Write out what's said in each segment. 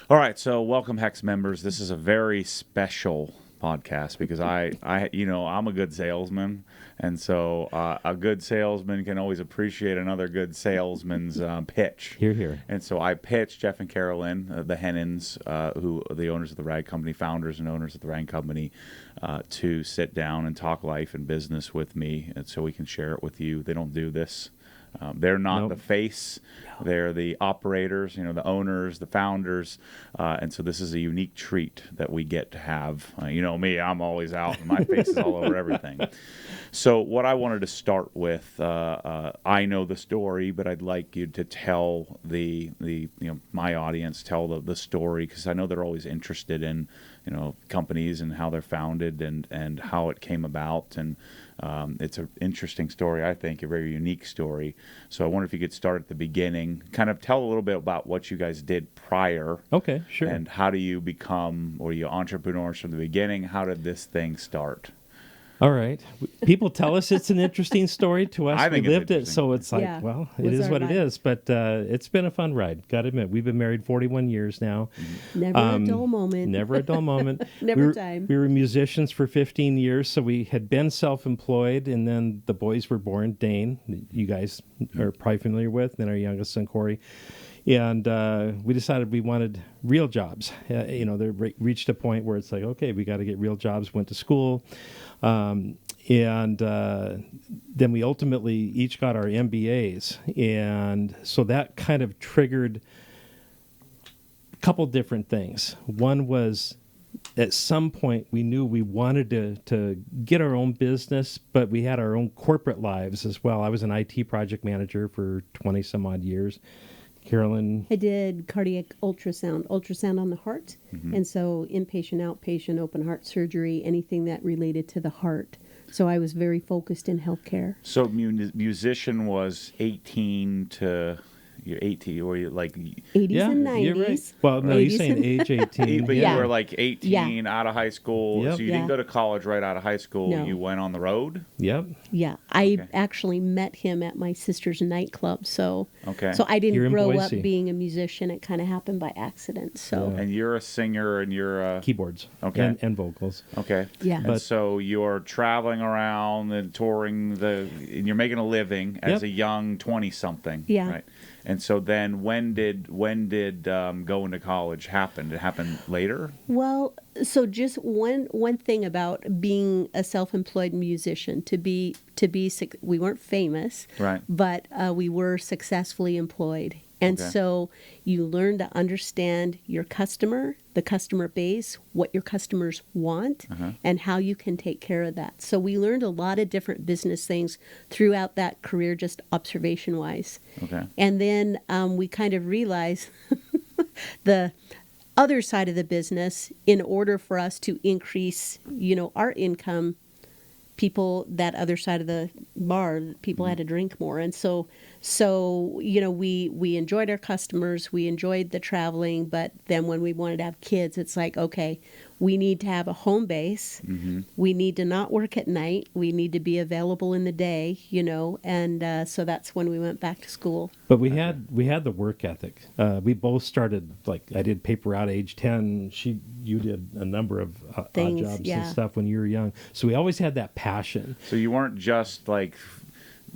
All right, so welcome Hex members. This is a very special podcast because I'm a good salesman, and so a good salesman can always appreciate another good salesman's pitch. Hear, hear. And so I pitched Jeff and Carolyn, the Hennons, who are the owners of the Rag Company, founders and owners of the Rag Company, to sit down and talk life and business with me, and so we can share it with you. They don't do this. They're not the face. They're the operators, the owners, the founders. And so this is a unique treat that we get to have. Me, I'm always out and my face is all over everything. So what I wanted to start with, I know the story, but I'd like you to tell my audience, tell the story, because I know they're always interested in, companies and how they're founded and how it came about. And it's an interesting story, I think, a very unique story. So I wonder if you could start at the beginning, kind of tell a little bit about what you guys did prior. Okay, sure. And how do you become, or you entrepreneurs from the beginning? How did this thing start? All right. People tell us it's an interesting story. To us, I think we lived it's it, so it's like, Yeah. it is what our it ride. is. But it's been a fun ride. Got to admit, we've been married 41 years now. Never a dull moment. Never a dull moment. Never time. We were musicians for 15 years, so we had been self-employed, and then the boys were born. Dane, you guys are probably familiar with, and then our youngest son, Corey. And we decided we wanted real jobs. They reached a point where it's like, okay, we got to get real jobs. Went to school. And then we ultimately each got our MBAs. And so that kind of triggered a couple different things. One was at some point we knew we wanted to get our own business, but we had our own corporate lives as well. I was an IT project manager for 20 some odd years. Carolyn? I did cardiac ultrasound on the heart. Mm-hmm. And so inpatient, outpatient, open heart surgery, anything that related to the heart. So I was very focused in healthcare. So musician was 18 to... You're 80, or you're like... 80s and 90s. You're right. Well, no, you're saying age 18. But Yeah. you were like 18, out of high school. Yep. So you didn't go to college right out of high school. No. You went on the road? Yep. Yeah. I Okay. actually met him at my sister's nightclub. So Okay. so I Here didn't in grow Boise. up being a musician. It kind of happened by accident. So Yeah. And you're a singer and you're a... Keyboards. Okay. And vocals. Okay. Yeah. And But- so you're traveling around and touring and you're making a living as Yep. a young 20-something. Yeah. Right. And so then when did going to college happen? Did it happen later? Well, so just one thing about being a self-employed musician, we weren't famous, Right. but we were successfully employed. And Okay. so you learn to understand your customer, the customer base, what your customers want, and how you can take care of that. So we learned a lot of different business things throughout that career, just observation-wise. Okay. And then we kind of realized the other side of the business, in order for us to increase, our income, that other side of the bar, people had to drink more. And so we enjoyed our customers, we enjoyed the traveling, but then when we wanted to have kids, it's like, okay, we need to have a home base. Mm-hmm. We need to not work at night. We need to be available in the day, and so that's when we went back to school. But we had the work ethic. We both started, like, I did paper route age 10. You did a number of odd Things, jobs yeah. and stuff when you were young. So we always had that passion. So you weren't just like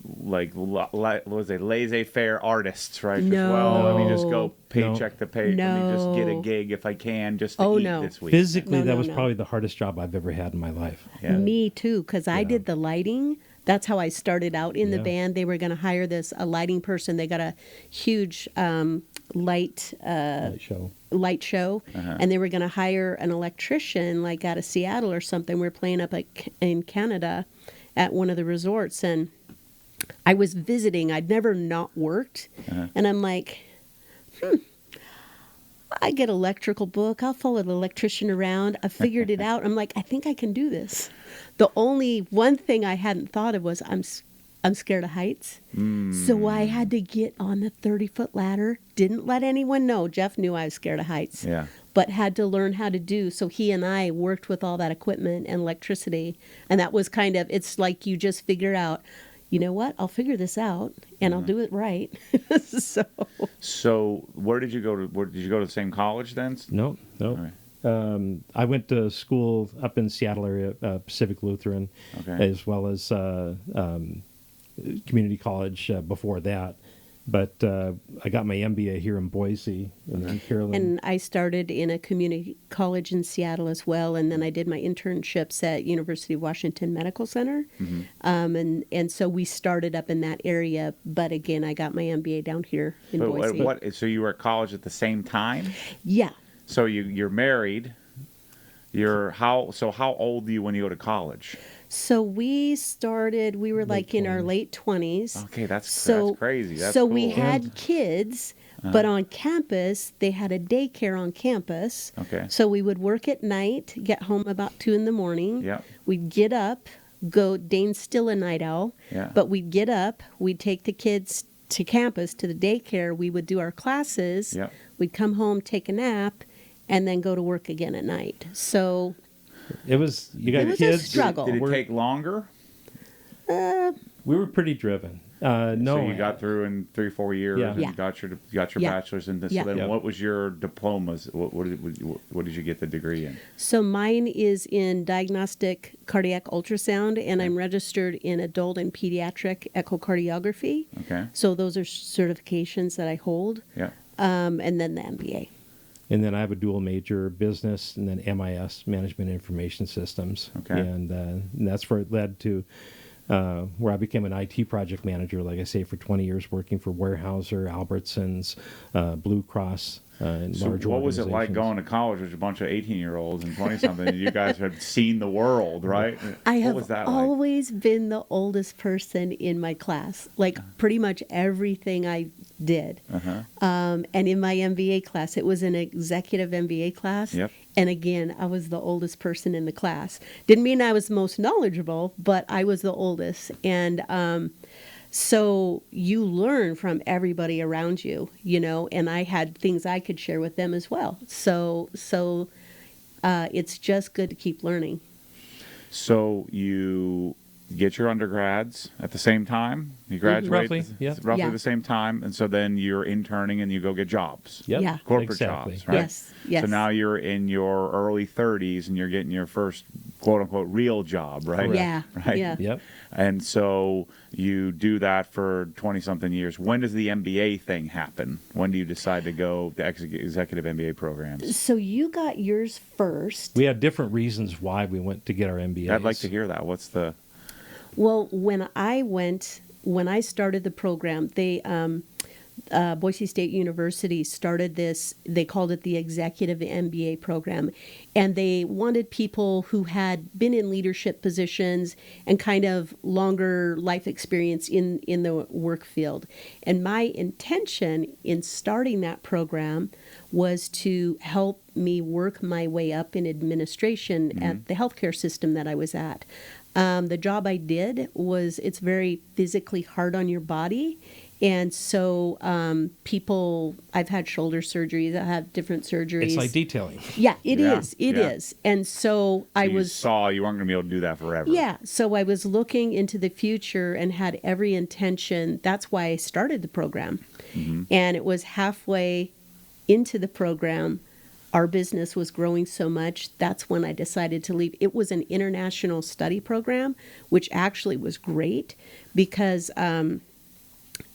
what was it, laissez-faire artists, right? Just, No. well, let me just go No. paycheck to pay. Let me just get a No. gig if I can, just to Oh, eat no. this week. Physically, No, that no, was no. probably the hardest job I've ever had in my life. Yeah. Me too, because I Yeah. did the lighting. That's how I started out in the Yeah. band. They were going to hire a lighting person. They got a huge light show, and they were going to hire an electrician, like out of Seattle or something. We were playing up in Canada at one of the resorts, and I was visiting. I'd never not worked, and I'm like, I get electrical book. I'll follow the electrician around. I figured it out. I'm like, I think I can do this. The only one thing I hadn't thought of was I'm scared of heights. So I had to get on the 30-foot ladder. Didn't let anyone know. Jeff knew I was scared of heights. Yeah. But had to learn how to do. So he and I worked with all that equipment and electricity. And that was it's like you just figure out, you know what? I'll figure this out and I'll do it right. So where did you go to? Did you go to the same college then? No. All right. I went to school up in Seattle area, Pacific Lutheran, as well as community college before that. But I got my MBA here in Boise, and then Carolyn. And I started in a community college in Seattle as well, and then I did my internships at University of Washington Medical Center, and so we started up in that area. But again, I got my MBA down here in Boise. So you were at college at the same time? Yeah. So you're married. How old are you when you go to college? So we were like in our late 20s. Okay, that's crazy. That's so cool. we had kids, but on campus, they had a daycare on campus. Okay. So we would work at night, get home about 2 a.m. Yep. We'd get up, Dane's still a night owl, but we'd get up, we'd take the kids to campus, to the daycare, we would do our classes, we'd come home, take a nap, and then go to work again at night. So... It was kids. A struggle. Did it take longer? We were pretty driven. No. So you got through in 3-4 years and got your bachelor's in this. So then what was your diplomas? What did you get the degree in? So mine is in diagnostic cardiac ultrasound, and I'm registered in adult and pediatric echocardiography. Okay. So those are certifications that I hold. Yeah. And then the MBA. And then I have a dual major, business, and then MIS, Management Information Systems. Okay. And that's where it led to where I became an IT project manager, like I say, for 20 years, working for Weyerhaeuser, Albertsons, Blue Cross, and So large what was it like organizations. going to college with a bunch of 18-year-olds and 20-something? You guys had seen the world, right? I What have was that always been the oldest person in my class, like pretty much everything I did. And in my MBA class, it was an executive MBA class. Yep. And again, I was the oldest person in the class. Didn't mean I was most knowledgeable, but I was the oldest. And so you learn from everybody around you, and I had things I could share with them as well. So it's just good to keep learning. So you get your undergrads at the same time? You graduate Roughly, roughly the same time, and so then you're interning and you go get jobs. Yep. Yeah. Corporate Exactly. jobs, right? Yes. So now you're in your early 30s and you're getting your first quote-unquote real job, right? Yeah. Right? Yeah. Yep. And so you do that for 20-something years. When does the MBA thing happen? When do you decide to go the executive MBA programs? So you got yours first. We had different reasons why we went to get our MBAs. I'd like to hear that. What's the... Well, when I started the program, they Boise State University started this. They called it the Executive MBA program, and they wanted people who had been in leadership positions and kind of longer life experience in the work field. And my intention in starting that program was to help me work my way up in administration at the healthcare system that I was at. The job I did it's very physically hard on your body. And so I've had shoulder surgeries, I have different surgeries. It's like detailing. Yeah, it is. And so you weren't going to be able to do that forever. Yeah, so I was looking into the future and had every intention. That's why I started the program. And it was halfway into the program, our business was growing so much, that's when I decided to leave. It was an international study program, which actually was great because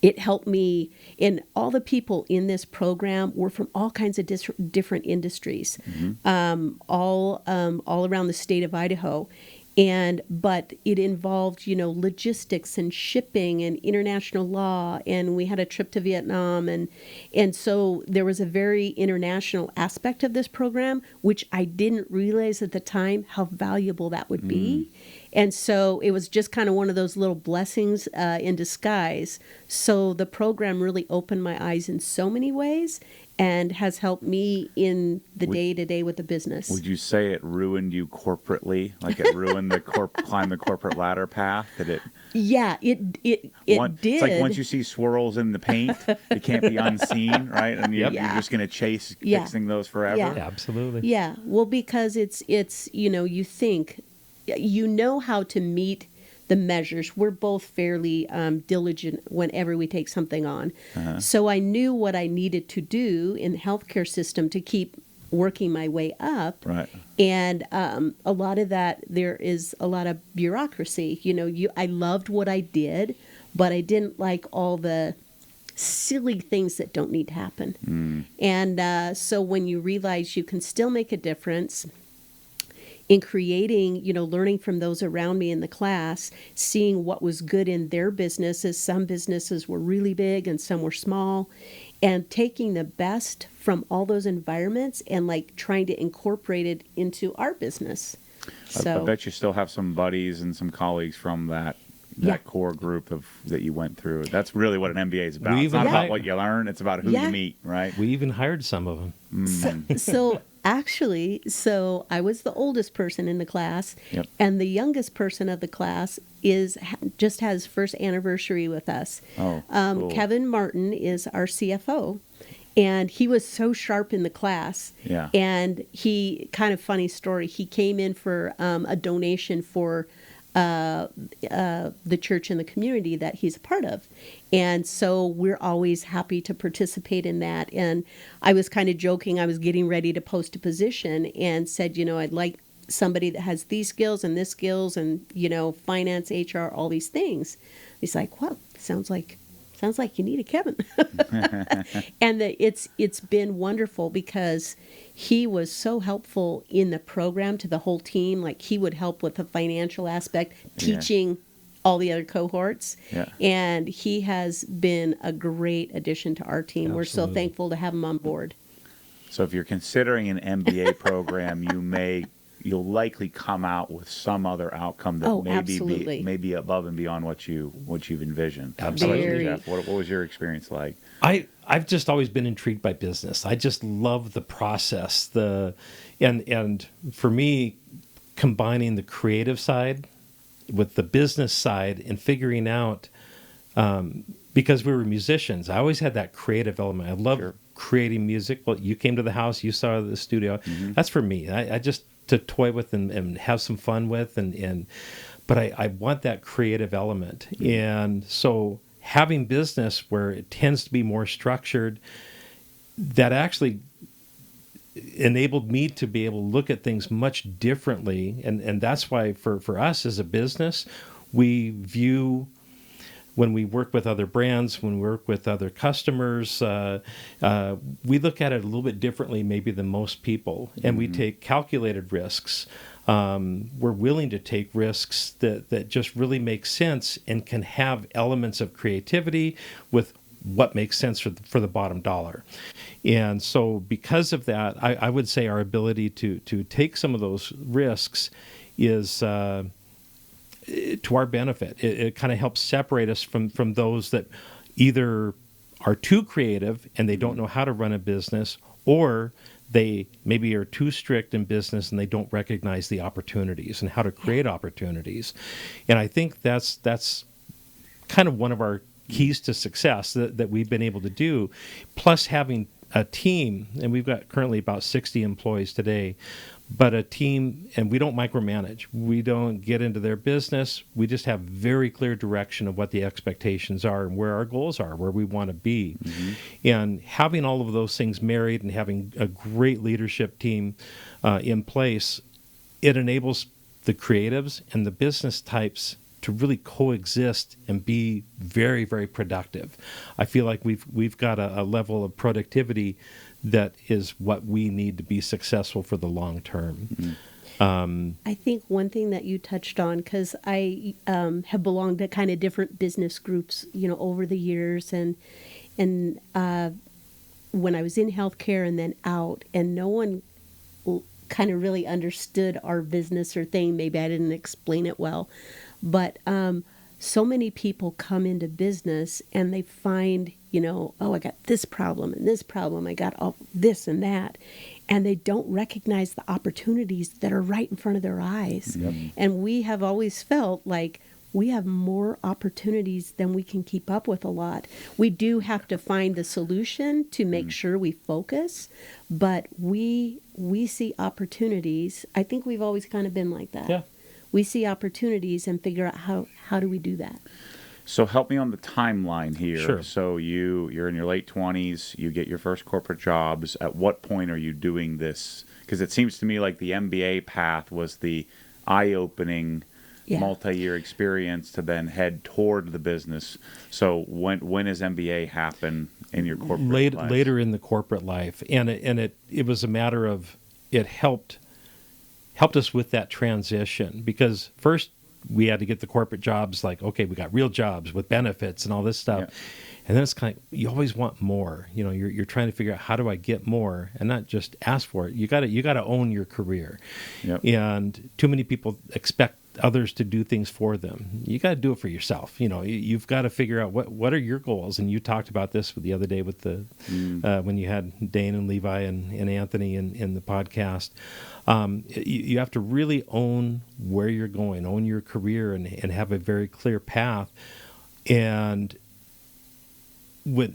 it helped me. And all the people in this program were from all kinds of different industries, all around the state of Idaho. But it involved, logistics and shipping and international law, and we had a trip to Vietnam, and so there was a very international aspect of this program, which I didn't realize at the time how valuable that would be. And so it was just kind of one of those little blessings in disguise. So the program really opened my eyes in so many ways and has helped me in the day-to-day with the business. Would you say it ruined you corporately? Like it ruined the climb the corporate ladder path? Did it? Yeah, it did. It's like once you see swirls in the paint, it can't be unseen, right? And you're just going to chase fixing those forever? Yeah. Absolutely. Yeah, well, because it's you think, how to meet the measures. We're both fairly diligent whenever we take something on. So I knew what I needed to do in the healthcare system to keep working my way up. Right. And a lot of that, there is a lot of bureaucracy. I loved what I did, but I didn't like all the silly things that don't need to happen. And so when you realize you can still make a difference in creating, learning from those around me in the class, seeing what was good in their businesses. Some businesses were really big and some were small, and taking the best from all those environments and trying to incorporate it into our business. I bet you still have some buddies and some colleagues from that core group that you went through. That's really what an MBA is about. It's not about what you learn. It's about who you meet, right? We even hired some of them. So actually, I was the oldest person in the class, and the youngest person of the class just has first anniversary with us. Cool. Kevin Martin is our CFO. And he was so sharp in the class. Yeah. And he, kind of funny story, he came in for a donation for the church and the community that he's a part of. And so we're always happy to participate in that. And I was kind of joking, I was getting ready to post a position and said, I'd like somebody that has these skills and this skills and, finance, HR, all these things. He's like, wow, sounds like you need a Kevin. And it's been wonderful because he was so helpful in the program to the whole team. Like, he would help with the financial aspect, teaching all the other cohorts. Yeah. And he has been a great addition to our team. Absolutely. We're so thankful to have him on board. So if you're considering an MBA program, you'll likely come out with some other outcome that may be above and beyond what you've envisioned. Absolutely. Jeff, what was your experience like? I've just always been intrigued by business. I just love the process. And for me, combining the creative side with the business side and figuring out, because we were musicians, I always had that creative element. I love creating music. Well, you came to the house, you saw the studio. Mm-hmm. That's for me. I just to toy with and have some fun with, but I want that creative element. Mm-hmm. And so having business where it tends to be more structured, that actually enabled me to be able to look at things much differently. And that's why for us as a business, we view, when we work with other brands, when we work with other customers, we look at it a little bit differently maybe than most people. And we take calculated risks. We're willing to take risks that just really make sense and can have elements of creativity with what makes sense for the bottom dollar. And so because of that, I would say our ability to take some of those risks is to our benefit. It kind of helps separate us from those that either are too creative and they don't know how to run a business, or they maybe are too strict in business and they don't recognize the opportunities and how to create opportunities. And I think that's kind of one of our keys to success that we've been able to do, plus having a team, and we've got currently about 60 employees today, but a team, and we don't micromanage. We don't get into their business. We just have very clear direction of what the expectations are and where our goals are, where we want to be. Mm-hmm. And having all of those things married and having a great leadership team in place, it enables the creatives and the business types to really coexist and be very, very productive. I feel like we've got a level of productivity that is what we need to be successful for the long term. Mm-hmm. I think one thing that you touched on, because I have belonged to kind of different business groups, over the years, and when I was in healthcare and then out, and no one kind of really understood our business or thing. Maybe I didn't explain it well. But so many people come into business and they find, I got this problem and this problem. I got all this and that. And they don't recognize the opportunities that are right in front of their eyes. Yep. And we have always felt like we have more opportunities than we can keep up with a lot. We do have to find the solution to make sure we focus, but we see opportunities. I think we've always kind of been like that. Yeah. We see opportunities and figure out how do we do that. So help me on the timeline here. Sure. So you're in your late 20s, you get your first corporate jobs. At what point are you doing this? Because it seems to me like the MBA path was the eye-opening multi-year experience to then head toward the business. So when does MBA happen in your corporate life? Later in the corporate life, and it was a matter of it helped us with that transition, because first we had to get the corporate jobs, like, okay, we got real jobs with benefits and all this stuff. Yeah. And then it's kind of, you always want more. You know, you're trying to figure out, how do I get more, and not just ask for it. You got to own your career. Yep. And too many people expect others to do things for them. You got to do it for yourself. You know, you've got to figure out what are your goals. And you talked about this the other day with the when you had Dane and Levi and Anthony in the podcast. You have to really own where you're going, own your career, and have a very clear path. And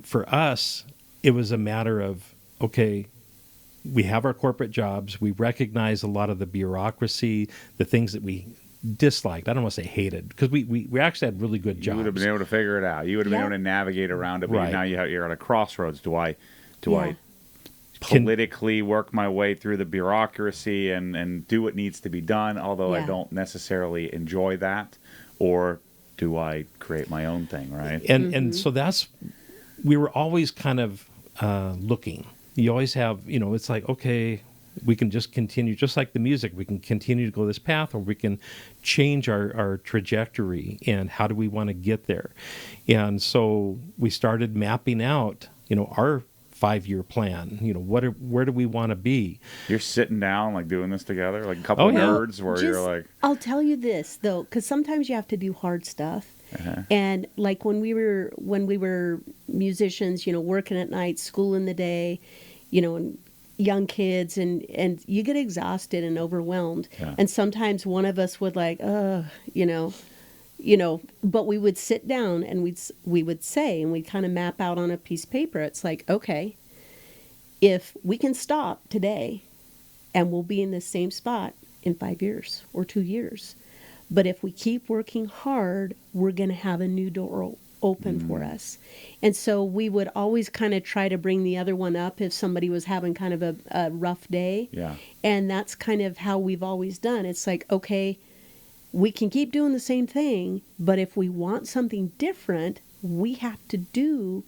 for us, it was a matter of, okay, we have our corporate jobs. We recognize a lot of the bureaucracy, the things that we disliked. I don't want to say hated, because we actually had really good jobs. You would have been able to figure it out. You would have been able to navigate around it. But Right. now you're at a crossroads. Do I politically work my way through the bureaucracy and do what needs to be done, although I don't necessarily enjoy that? Or do I create my own thing, right? And so we were always kind of looking. You always have, it's like, okay, we can just continue, just like the music, we can continue to go this path, or we can change our trajectory, and how do we want to get there? And so we started mapping out, our 5-year plan. Where do we want to be? You're sitting down, like, doing this together, like a couple of nerds, where you're like... I'll tell you this, though, because sometimes you have to do hard stuff. Uh-huh. And like when we were musicians, working at night, school in the day, and young kids, and you get exhausted and overwhelmed. Yeah. And sometimes one of us would like, but we would sit down and we would say, and we'd kind of map out on a piece of paper. It's like, okay, if we can stop today and we'll be in the same spot in 5 years or 2 years. But if we keep working hard, we're going to have a new door open for us. And so we would always kind of try to bring the other one up if somebody was having kind of a rough day. Yeah. And that's kind of how we've always done. It's like, okay, we can keep doing the same thing, but if we want something different, we have to do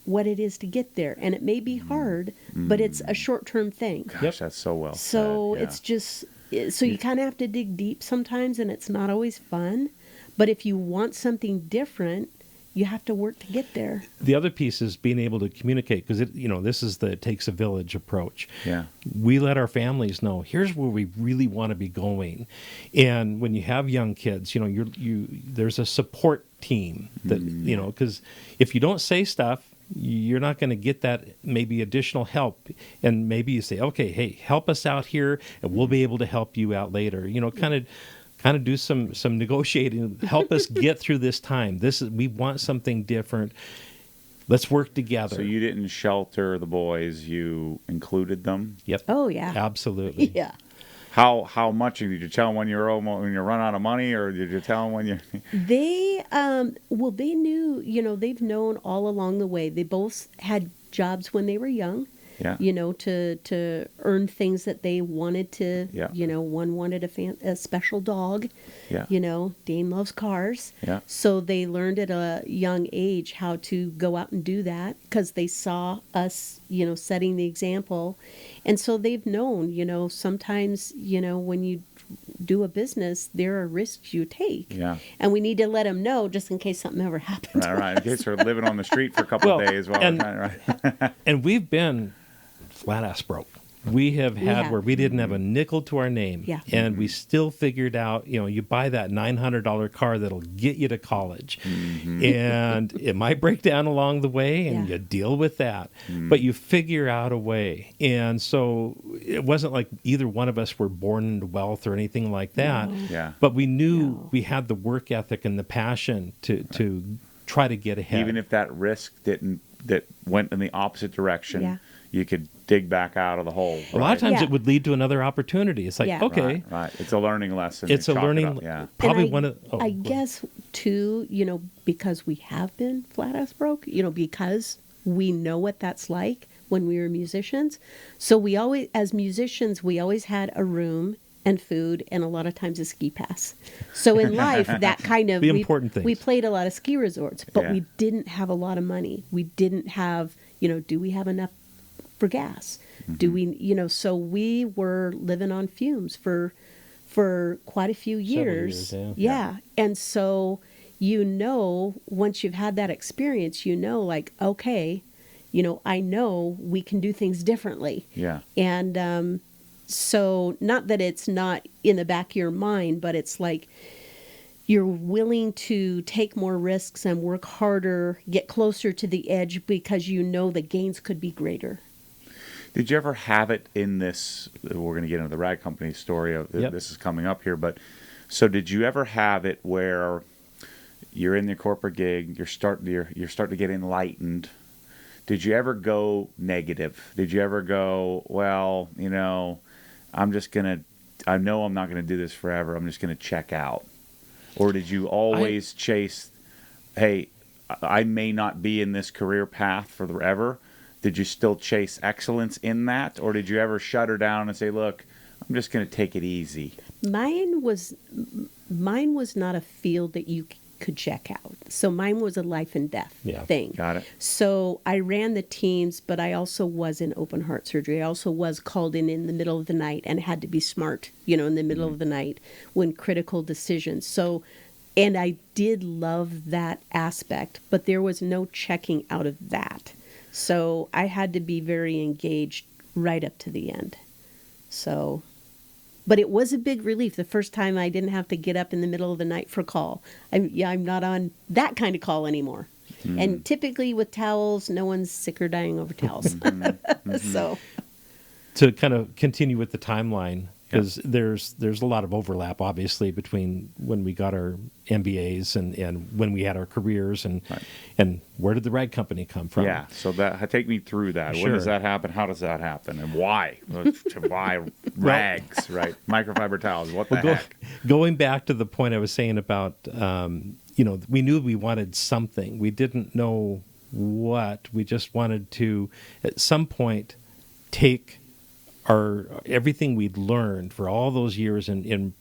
what it is to get there. And it may be hard, but it's a short-term thing. Gosh, that's so well said. It's just... So you kind of have to dig deep sometimes, and it's not always fun. But if you want something different, you have to work to get there. The other piece is being able to communicate, because this is the it takes a village approach. Yeah, we let our families know, here's where we really want to be going. And when you have young kids, there's a support team that because if you don't say stuff, you're not going to get that maybe additional help. And maybe you say, okay, hey, help us out here, and we'll be able to help you out later. Kind of do some negotiating, help us get through this time. We want something different. Let's work together. So you didn't shelter the boys, you included them? Yep. Oh, yeah. Absolutely. Yeah. How much did you tell them when you run out of money, or did you tell them when you? They they knew. They've known all along the way. They both had jobs when they were young. Yeah. To earn things that they wanted to. Yeah. One wanted a special dog. Yeah. Dane loves cars. Yeah. So they learned at a young age how to go out and do that, because they saw us, setting the example. And so they've known, sometimes, when you do a business, there are risks you take. Yeah. And we need to let them know, just in case something ever happens. Right. In case they're living on the street for a couple of days. And we've been flat ass broke. We have had where we didn't have a nickel to our name. Yeah. And we still figured out, you buy that $900 car that'll get you to college. Mm-hmm. And it might break down along the way, and you deal with that. Mm. But you figure out a way. And so it wasn't like either one of us were born into wealth or anything like that. No. Yeah. But we knew we had the work ethic and the passion to try to get ahead. Even if that risk that went in the opposite direction. Yeah. you could dig back out of the hole. A lot of times Yeah. it would lead to another opportunity. It's like, Yeah. okay, Right. It's a learning lesson. it's a Chalk it learning. up, yeah. Probably And one of. I guess too, because we have been flat ass broke, because we know what that's like when we were musicians. So we always, as musicians, we always had a room and food and a lot of times a ski pass. So in life, that kind of The important things. We played a lot of ski resorts, but Yeah. we didn't have a lot of money. We didn't have, do we have enough for gas? Do we, so we were living on fumes for quite a few years. years, Yeah. And so, once you've had that experience, like, okay, I know we can do things differently. Yeah. And so not that it's not in the back of your mind, but it's like you're willing to take more risks and work harder, get closer to the edge because the gains could be greater. Did you ever have it in this? We're going to get into the rag company story. Yep. This is coming up here, but so did you ever have it where you're in the corporate gig, you're starting to get enlightened? Did you ever go negative? Did you ever go, well, I know I'm not going to do this forever. I'm just going to check out? Or did you always chase, hey, I may not be in this career path forever? Did you still chase excellence in that? Or did you ever shut her down and say, look, I'm just going to take it easy? Mine was not a field that you could check out. So mine was a life and death thing. Got it. So I ran the teams, but I also was in open heart surgery. I also was called in the middle of the night and had to be smart, in the middle of the night when critical decisions. So, and I did love that aspect, but there was no checking out of that. So I had to be very engaged right up to the end. So, but it was a big relief the first time I didn't have to get up in the middle of the night for a call. I'm not on that kind of call anymore. And typically with towels, no one's sick or dying over towels. So to kind of continue with the timeline, because there's a lot of overlap, obviously, between when we got our MBAs and when we had our careers, and where did the rag company come from? Yeah, so take me through that. Sure. When does that happen? How does that happen? And why? Why rags, right? Microfiber towels, what the heck? Going back to the point I was saying about, we knew we wanted something. We didn't know what. We just wanted to, at some point, take everything we'd learned for all those years in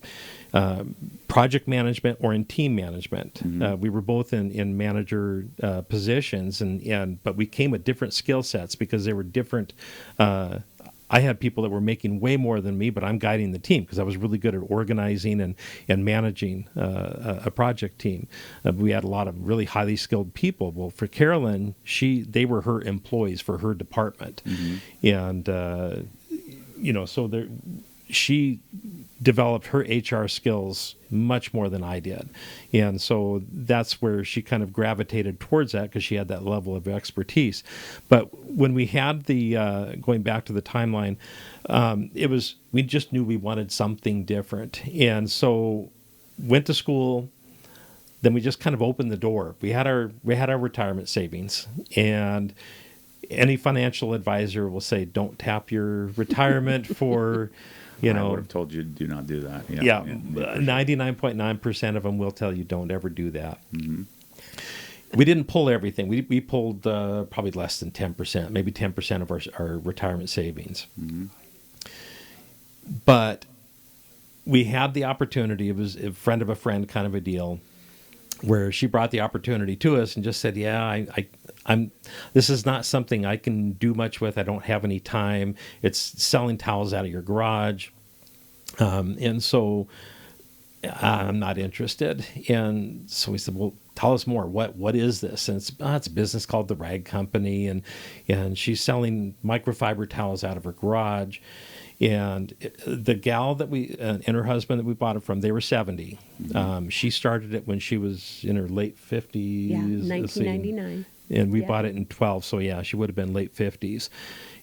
project management or in team management. We were both in manager positions, but we came with different skill sets because they were different. I had people that were making way more than me, but I'm guiding the team because I was really good at organizing and managing a project team. We had a lot of really highly skilled people. Well, for Carolyn, they were her employees for her department, and so she developed her HR skills much more than I did. And so that's where she kind of gravitated towards that because she had that level of expertise. But when we had going back to the timeline, we just knew we wanted something different. And so went to school, then we just kind of opened the door. We had our retirement savings, and any financial advisor will say, don't tap your retirement for, I would have told you do not do that. 99.9% of them will tell you don't ever do that. We didn't pull everything. We pulled probably less than 10%, maybe 10% of our retirement savings. But we had the opportunity. It was a friend of a friend kind of a deal, where she brought the opportunity to us and just said, this is not something I can do much with. I don't have any time. It's selling towels out of your garage. And so I'm not interested. And so we said, well, tell us more. What is this? And it's a business called The Rag Company. And she's selling microfiber towels out of her garage. And the gal that and her husband that we bought it from, they were 70. She started it when she was in her late 50s. Yeah, 1999. And we bought it in 12. So, she would have been late 50s.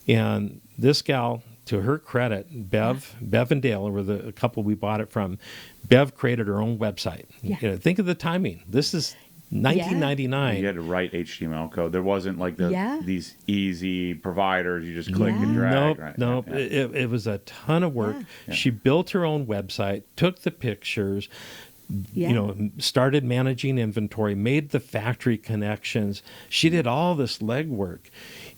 And this gal, to her credit, Bev and Dale were the couple we bought it from. Bev created her own website. Yeah. Think of the timing. This is 1999. You had to write HTML code. There wasn't like these easy providers. You just click and drag. Nope, right? nope. Yeah. It was a ton of work. Yeah. She built her own website, took the pictures, started managing inventory, made the factory connections. She did all this legwork.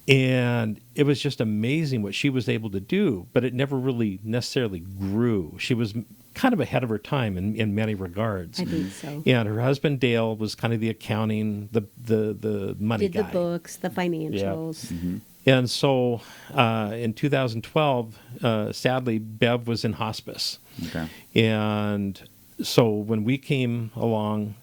And it was just amazing what she was able to do, but it never really necessarily grew. She was kind of ahead of her time in many regards. I think so. And her husband, Dale, was kind of the accounting, the money guy. Did the books, the financials. Yeah. And so in 2012, sadly, Bev was in hospice. Okay. And so when we came along,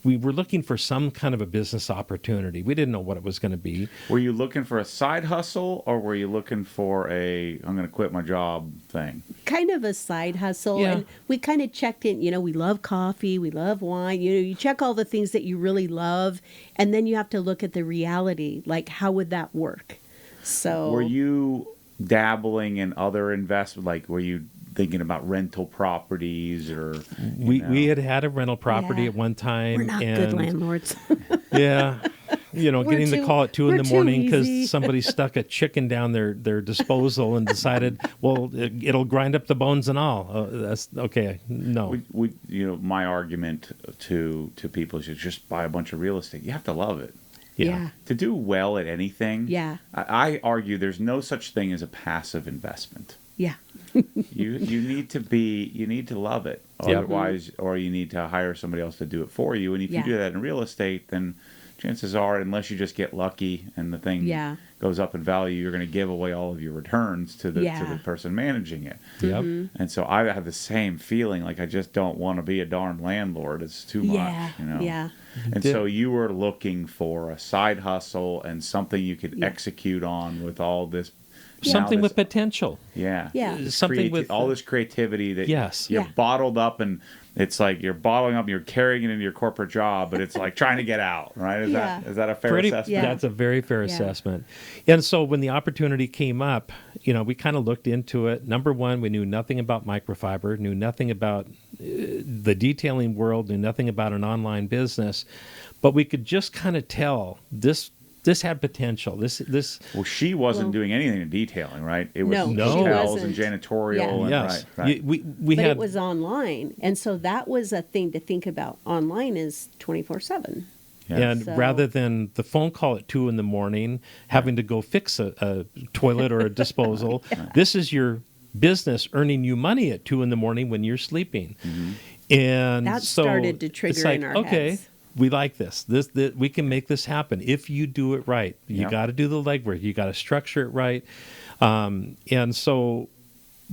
we were looking for some kind of a business opportunity. We didn't know what it was going to be. Were you looking for a side hustle, or were you looking for I'm going to quit my job thing? Kind of a side hustle. Yeah. And we kind of checked in, we love coffee, we love wine. You check all the things that you really love, and then you have to look at the reality, like how would that work? So Were you dabbling in other investment? Like, were you thinking about rental properties, or we had a rental property at one time. We're not good landlords. Yeah. Getting the call at 2 in the morning easy. because somebody stuck a chicken down their disposal and decided, well, it'll grind up the bones and all. That's okay. No. we my argument to people is just buy a bunch of real estate. You have to love it. Yeah. To do well at anything. Yeah. I argue there's no such thing as a passive investment. Yeah. You need to love it. Yep. Otherwise, or you need to hire somebody else to do it for you. And if you do that in real estate, then chances are, unless you just get lucky and the thing goes up in value, you're going to give away all of your returns to the person managing it. Yep. And so I have the same feeling. Like, I just don't want to be a darn landlord. It's too much. Yeah. And so you were looking for a side hustle and something you could execute on with all this. Something with potential. Yeah. Something with all this creativity that you're Yeah. bottled up, and it's like you're bottling up, you're carrying it into your corporate job, but it's like trying to get out, right? Is that a fair assessment? Yeah. That's a very fair assessment. And so when the opportunity came up, we kind of looked into it. Number one, we knew nothing about microfiber, knew nothing about the detailing world, knew nothing about an online business, but we could just kind of tell this had potential. Well, she wasn't doing anything in detailing, right? It was No, hotels and she wasn't. janitorial. And, yes. right. We But had, it was online. And so that was a thing to think about. Online is 24/7. And So- rather than the phone call at 2 in the morning, having to go fix a toilet or a disposal, this is your business earning you money at 2 in the morning when you're sleeping. And That so started to it's trigger like, in our okay, heads. we like this. This we can make this happen if you do it right. You got to do the legwork. You got to structure it right. And so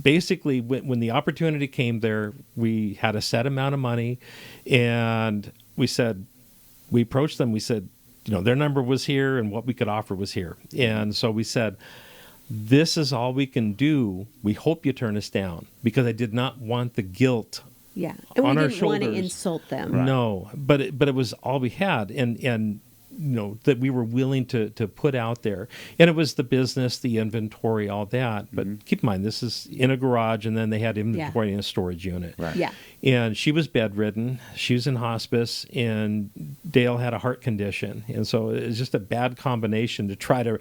basically, when the opportunity came there, we had a set amount of money, and we approached them. We said, their number was here, and what we could offer was here. And so we said, this is all we can do. We hope you turn us down, because I did not want the guilt. Yeah. And On we our didn't want to shoulders. insult them. No, but it was all we had, and that we were willing to put out there. And it was the business, the inventory, all that. But keep in mind, this is in a garage, and then they had inventory in a storage unit. Right. Yeah. And she was bedridden. She was in hospice, and Dale had a heart condition. And so it was just a bad combination to try to,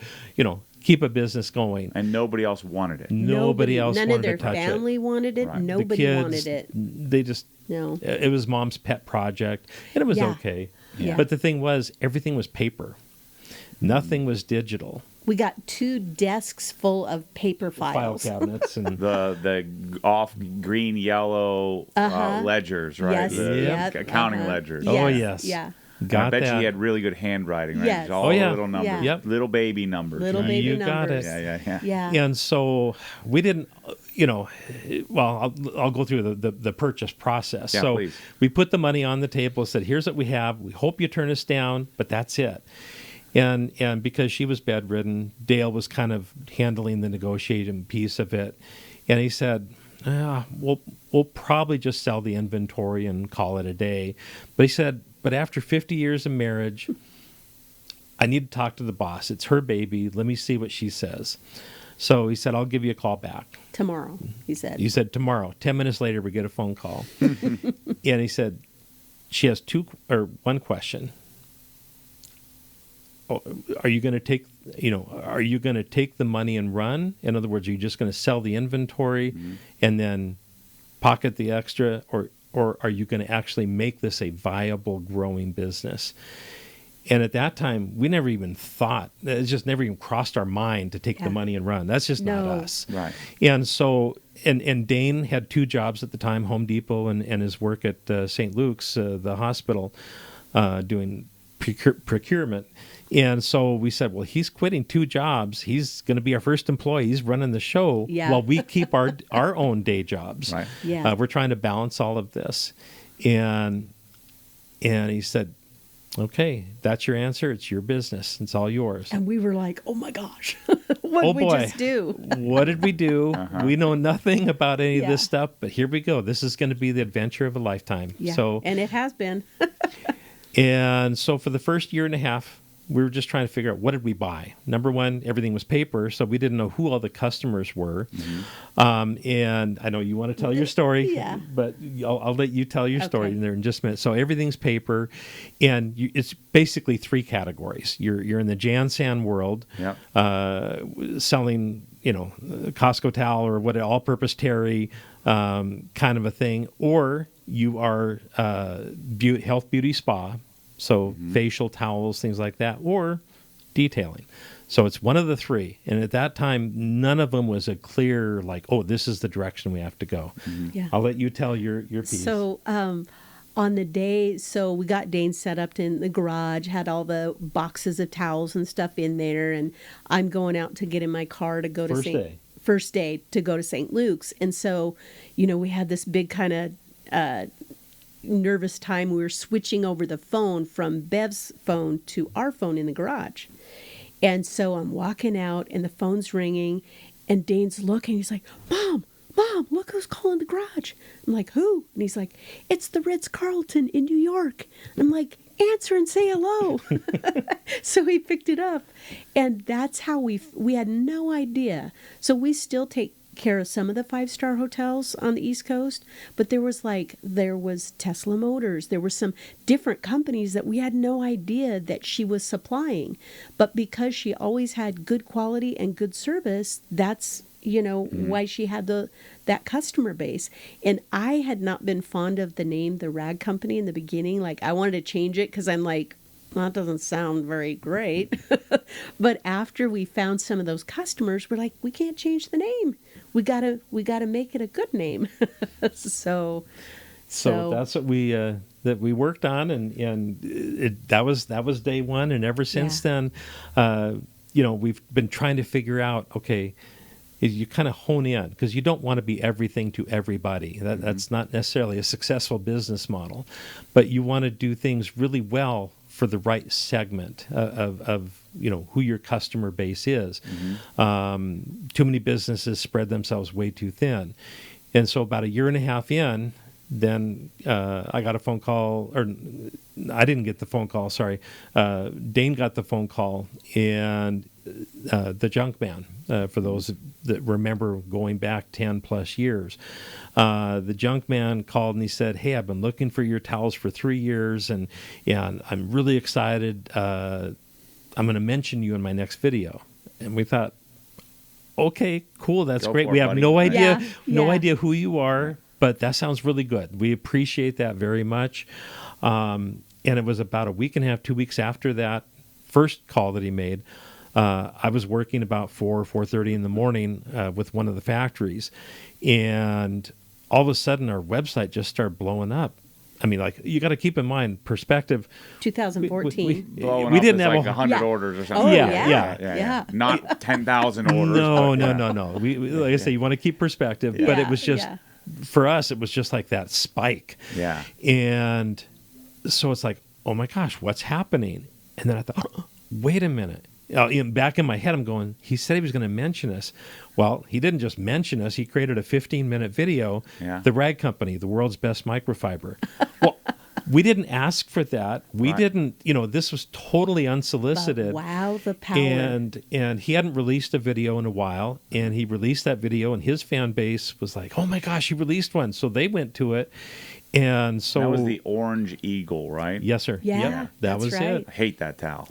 keep a business going. And nobody else wanted it. Nobody else None wanted of their to touch family it. wanted it. Right. Nobody The kids, wanted it. They just, No. it was mom's pet project, and it was Yeah. okay. Yeah. But the thing was, everything was paper. Nothing was digital. We got 2 desks full of paper File files. cabinets and The off green yellow ledgers, right? Yes. The Yep. accounting ledgers. Oh, yes. Yeah. I got bet that. you had really good handwriting, right? Yes. Just all Oh, yeah. little numbers. Yeah. Yep. Little baby numbers. Little right? baby You got numbers. it. Yeah. Yeah. And so we didn't, well, I'll go through the purchase process. Yeah, So please. we put the money on the table, said, here's what we have. We hope you turn us down, but that's it. And because she was bedridden, Dale was kind of handling the negotiating piece of it. And he said, we'll probably just sell the inventory and call it a day. But he said, but after 50 years of marriage, I need to talk to the boss. It's her baby. Let me see what she says. So he said, I'll give you a call back. Tomorrow, he said. He said, tomorrow. 10 minutes later, we get a phone call. And he said, she has one question. Oh, are you going to take the money and run? In other words, are you just going to sell the inventory and then pocket the extra, or are you going to actually make this a viable, growing business? And at that time, we never even thought, it just never even crossed our mind to take the money and run. That's just not us. Right. And so, and Dane had 2 jobs at the time, Home Depot and his work at St. Luke's, the hospital, doing procurement. And so we said, well, he's quitting 2 jobs. He's going to be our first employee. He's running the show while we keep our own day jobs. Right. Yeah. We're trying to balance all of this. And he said, okay, that's your answer. It's your business. It's all yours. And we were like, oh my gosh, what did we just do? What did we do? We know nothing about any of this Yeah. stuff, but here we go. This is going to be the adventure of a lifetime. Yeah. So, and it has been. and so for the first year and a half, we were just trying to figure out, what did we buy? Number one, everything was paper, so we didn't know who all the customers were. And I know you want to tell your story, Yeah. but I'll let you tell your story Okay. in there in just a minute. So everything's paper, and it's basically 3 categories. You're in the Jansan world, Yep. selling, Costco towel or what, all-purpose terry kind of a thing, or you are health, beauty, spa. So facial towels, things like that, or detailing. So it's one of the 3. And at that time, none of them was a clear, like, oh, this is the direction we have to go. Yeah. I'll let you tell your piece. So on the day, so we got Dane set up in the garage, had all the boxes of towels and stuff in there, and I'm going out to get in my car to go to first day to go to St. Luke's. And so, we had this big kind of nervous time. We were switching over the phone from Bev's phone to our phone in the garage. And so I'm walking out and the phone's ringing and Dane's looking. He's like, Mom, look who's calling the garage. I'm like, who? And he's like, it's the Ritz-Carlton in New York. And I'm like, answer and say hello. So he picked it up. And that's how we had no idea. So we still take care of some of the 5-star hotels on the East Coast, but there was Tesla Motors, there were some different companies that we had no idea that she was supplying, but because she always had good quality and good service, that's why she had that customer base. And I had not been fond of the name The Rag Company in the beginning. Like, I wanted to change it because I'm like, well, that doesn't sound very great. But after we found some of those customers, we're like, we can't change the name. We gotta make it a good name. So that's what we worked on, and that was day one, and ever since then, we've been trying to figure out, okay, you kind of hone in, because you don't want to be everything to everybody. That's not necessarily a successful business model, but you want to do things really well for the right segment of who your customer base is. Too many businesses spread themselves way too thin. And so about a year and a half in, then I got a phone call, or I didn't get the phone call, sorry. Dane got the phone call, and the junk man, for those that remember going back 10 plus years, the junk man called and he said, hey, I've been looking for your towels for 3 years, and I'm really excited. I'm going to mention you in my next video. And we thought, okay, cool, that's Go great. for We it, have buddy. no idea, Yeah. idea who you are, but that sounds really good. We appreciate that very much. And it was about a week and a half, 2 weeks after that first call that he made. I was working about 4:30 in the morning with one of the factories, and all of a sudden our website just started blowing up. I mean, like, you got to keep in mind perspective. 2014. Blowing we up didn't is have like a 100 Yeah. orders or Oh, something. yeah. Not 10,000 orders. No. but No. We like I say, you want to keep perspective, but it Yeah, was just yeah. for us. It was just like that spike. Yeah. And so it's like, oh my gosh, what's happening? And then I thought, oh, wait a minute. Back in my head, I'm going, he said he was going to mention us. Well, he didn't just mention us. He created a 15-minute video, Yeah. The Rag Company, the world's best microfiber. Well, we didn't ask for that. We Right. didn't, this was totally unsolicited. But wow, the power. And he hadn't released a video in a while, and he released that video, and his fan base was like, oh my gosh, he released one. So they went to it, And so That was the Orange Eagle, right? yes, sir. Yeah, Yep, that that's was right. it. I hate that towel.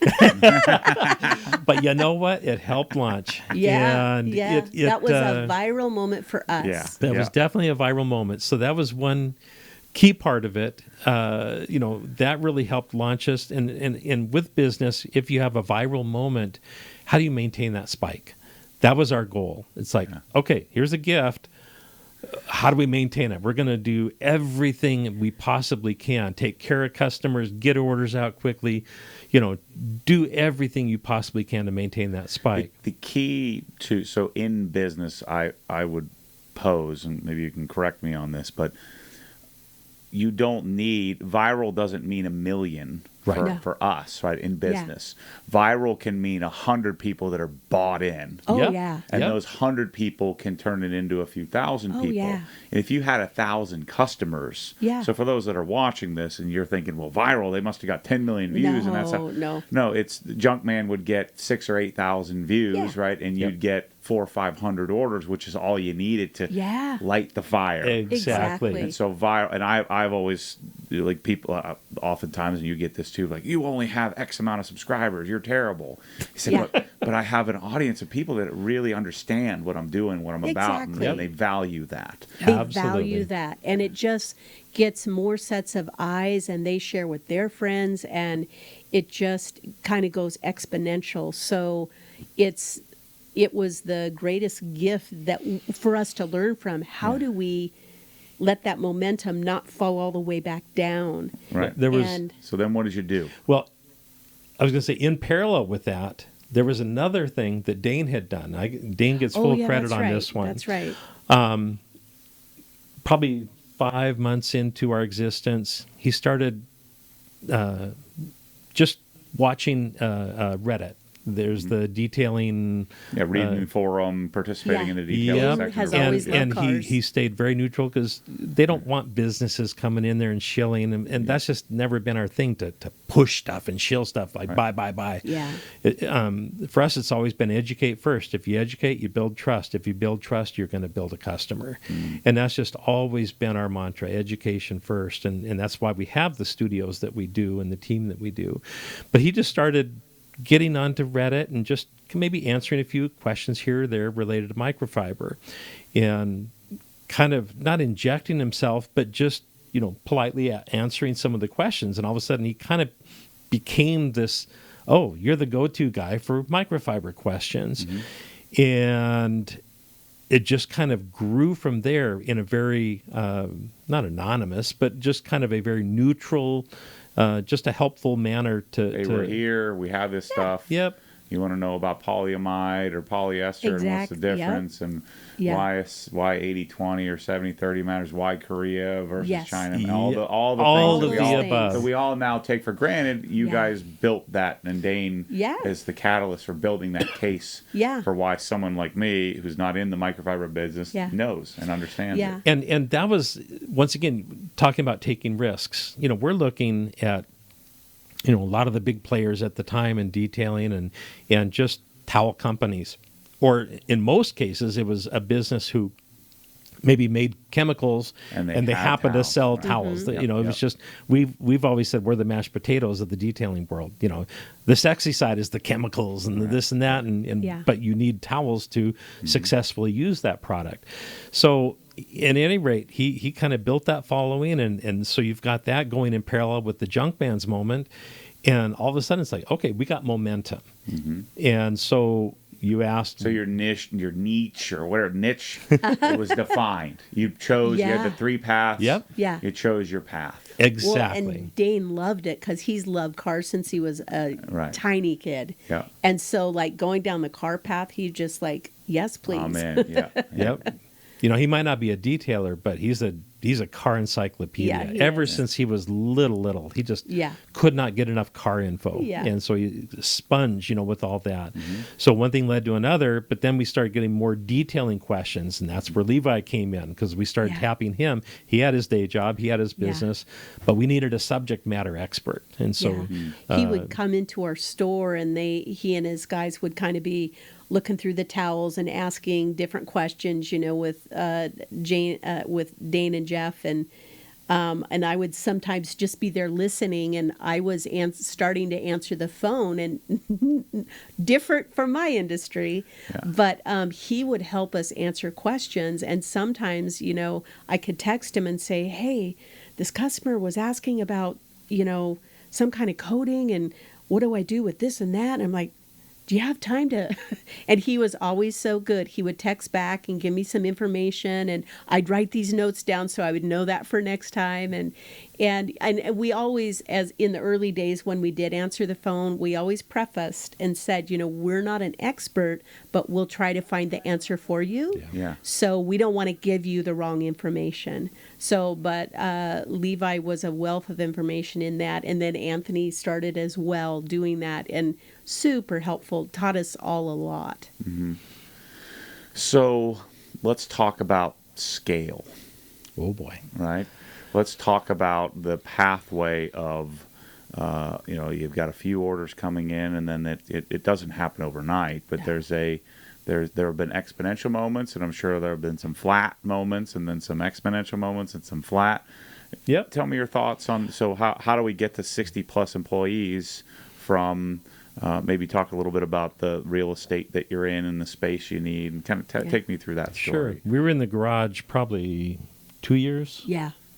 But you know what? It helped launch. Yeah, And yeah. it, that was a viral moment for us. Yeah. that was definitely a viral moment. So that was one key part of it. That really helped launch us. And with business, if you have a viral moment, how do you maintain that spike? That was our goal. It's like, okay, here's a gift. How do we maintain it? We're going to do everything we possibly can. Take care of customers, get orders out quickly, do everything you possibly can to maintain that spike. The key to, so in business, I would pose, and maybe you can correct me on this, but you don't need, viral doesn't mean 1 million Right. No. for us, right, in business. Viral can mean 100 people that are bought in. Oh, Yep. yeah. And Yep. those 100 people can turn it into a few thousand Oh, people. yeah. And if you had 1,000 customers, Yeah. so for those that are watching this and you're thinking, well, viral, they must have got 10 million views. And that's No. it's Junkman would get 6,000 or 8,000 views, Yeah. right? And you'd get 400 or 500 orders, which is all you needed to Yeah. light the fire. Exactly. And so viral, and I've always, like, people, oftentimes, and you get this too, like, you only have X amount of subscribers, you're terrible. He said, Yeah. but I have an audience of people that really understand what I'm doing, what I'm about, Exactly. and they value that. They Absolutely. value that. And it just gets more sets of eyes, and they share with their friends, and it just kind of goes exponential. So it was the greatest gift that for us to learn from. How do we let that momentum not fall all the way back down? Right. There was And So then what did you do? Well, I was going to say, in parallel with that, there was another thing that Dane had done. Dane gets full credit that's on right. this one. That's right. Probably 5 months into our existence, he started just watching Reddit. There's the detailing. Yeah, reading the forum, participating Yeah. in the details Yep. section. Has of always Reddit. loved and cars. he stayed very neutral because they don't want businesses coming in there and shilling, and that's just never been our thing to push stuff and shill stuff like buy. Yeah. For us, it's always been educate first. If you educate, you build trust. If you build trust, you're going to build a customer, and that's just always been our mantra: education first, and that's why we have the studios that we do and the team that we do. But he just started getting onto Reddit and just maybe answering a few questions here or there related to microfiber, and kind of not injecting himself, but just politely answering some of the questions. And all of a sudden, he kind of became this, oh, you're the go-to guy for microfiber questions, and it just kind of grew from there in a very not anonymous, but just kind of a very neutral. Just a helpful manner to. Hey, we're here. We have this stuff. Yep. You want to know about polyamide or polyester and what's the Yep. difference and Yeah. why 80-20 or 70-30 matters, why Korea versus Yes. China, and Yeah. all the All things of that we the all, above. that we all now take for granted. You Yeah. guys built that, and Dane Yeah. is the catalyst for building that case Yeah. for why someone like me, who's not in the microfiber business, Yeah. knows and understands Yeah. it. And that was, once again, talking about taking risks. We're looking at a lot of the big players at the time in detailing and just towel companies, or in most cases it was a business who maybe made chemicals And they and they had happened to towels, sell right. towels. Mhm. It was just we've always said we're the mashed potatoes of the detailing world. The sexy side is the chemicals and the this and that, and Yeah. but you need towels to successfully use that product. So at any rate, he kind of built that following, and so you've got that going in parallel with the Junkman's moment, and all of a sudden it's like, okay, we got momentum. And so you asked, So your niche, or whatever niche, it was defined. You chose. You Yeah. had the 3 paths. Yep. Yeah. You chose your path. exactly. Well, and Dane loved it because he's loved cars since he was a Right. tiny kid. Yeah. And so, like, going down the car path, he just like, yes, please. Oh man. Yeah. Yep. He might not be a detailer, but he's a car encyclopedia. Yeah, he Ever is. since he was little, he just Yeah. could not get enough car info. Yeah. And so he sponge, with all that. So one thing led to another, but then we started getting more detailing questions, and that's where Levi came in, because we started Yeah. tapping him. He had his day job, he had his Yeah. business, but we needed a subject matter expert. And so Yeah. He would come into our store, and he and his guys would kind of be looking through the towels and asking different questions, with Dane and Jeff, and And I would sometimes just be there listening, and I was starting to answer the phone, and different from my industry, but he would help us answer questions. And sometimes, I could text him and say, hey, this customer was asking about, some kind of coding, and what do I do with this and that? And I'm like, do you have time to? And he was always so good. He would text back and give me some information, and I'd write these notes down so I would know that for next time. And we always, as in the early days when we did answer the phone, we always prefaced and said, we're not an expert, but we'll try to find the answer for you. Yeah. So we don't want to give you the wrong information. But Levi was a wealth of information in that, and then Anthony started as well doing that, and super helpful, taught us all a lot. Mm-hmm. So let's talk about scale. Oh boy. Right? Let's talk about the pathway of, you've got a few orders coming in, and then it doesn't happen overnight, but there have been exponential moments, and I'm sure there have been some flat moments, and then some exponential moments and some flat. Yep. Tell me your thoughts on, so how do we get to 60 plus employees from, maybe talk a little bit about the real estate that you're in and the space you need, and kind of take me through that story. Sure. We were in the garage probably 2 years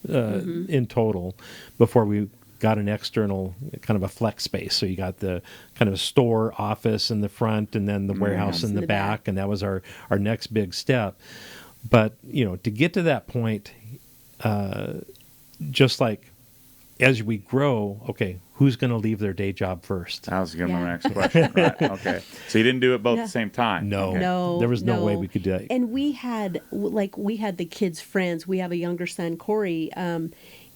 in total before we got an external kind of a flex space. So you got the kind of store office in the front, and then the warehouse in the back, and that was our next big step. But, to get to that point, just like as we grow, okay, who's going to leave their day job first? That was going to be my next question. Right. Okay. So you didn't do it both at the same time? No. Okay. No. There was no way we could do it. And we had the kids' friends. We have a younger son, Corey,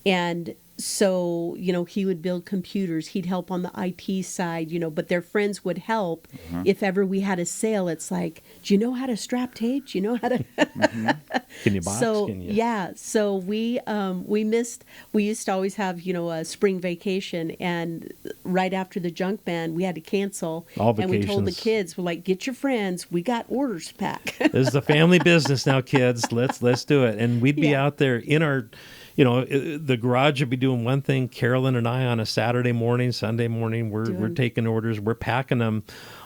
and so, he would build computers. He'd help on the IT side, but their friends would help. If ever we had a sale, it's like, do you know how to strap tape? Do you know how to? Can you box? So, Can you? yeah. So we used to always have, a spring vacation, and right after the junk ban, we had to cancel. All and we told the vacations. kids, we're like, get your friends. We got orders to pack. This is the family business now, kids. Let's do it. And we'd be out there in our, the garage would be doing one thing. Carolyn and I on a Saturday morning, Sunday morning, we're taking orders. We're packing them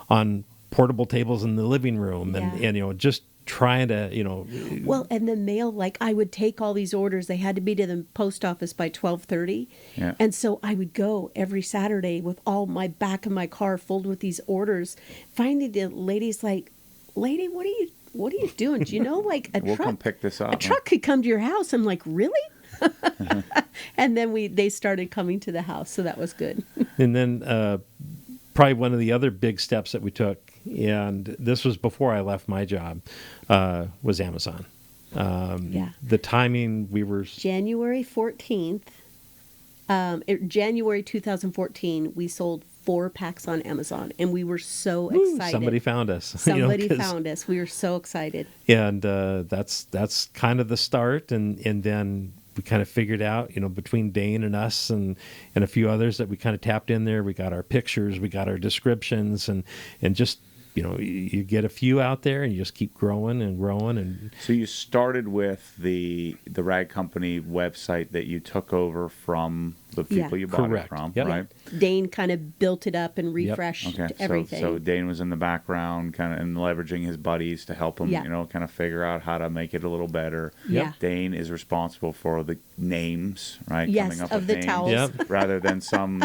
on portable tables in the living room, and just trying to, Well, and the mail, I would take all these orders. They had to be to the post office by 12:30. Yeah. And so I would go every Saturday with all my back of my car filled with these orders. Finally, the lady's like, lady, what are you doing? Do you know, We'll come pick this up. A truck could come to your house. I'm like, really? And then they started coming to the house, so that was good. And then probably one of the other big steps that we took, and this was before I left my job, was Amazon. The timing, we were... January 14th, January 2014, we sold 4 packs on Amazon, and we were so excited. Somebody found us. Somebody found us. We were so excited. And that's kind of the start, and then we kind of figured out, between Dane and us and a few others that we kind of tapped in there. We got our pictures, we got our descriptions, and just, you get a few out there and you just keep growing and growing. And so you started with the rag company website that you took over from the people you bought it from, right? Dane kind of built it up and refreshed everything. So Dane was in the background, kind of, and leveraging his buddies to help him, kind of figure out how to make it a a little better. Dane is responsible for the names, right? Yes, coming up of with the names, towels. rather than some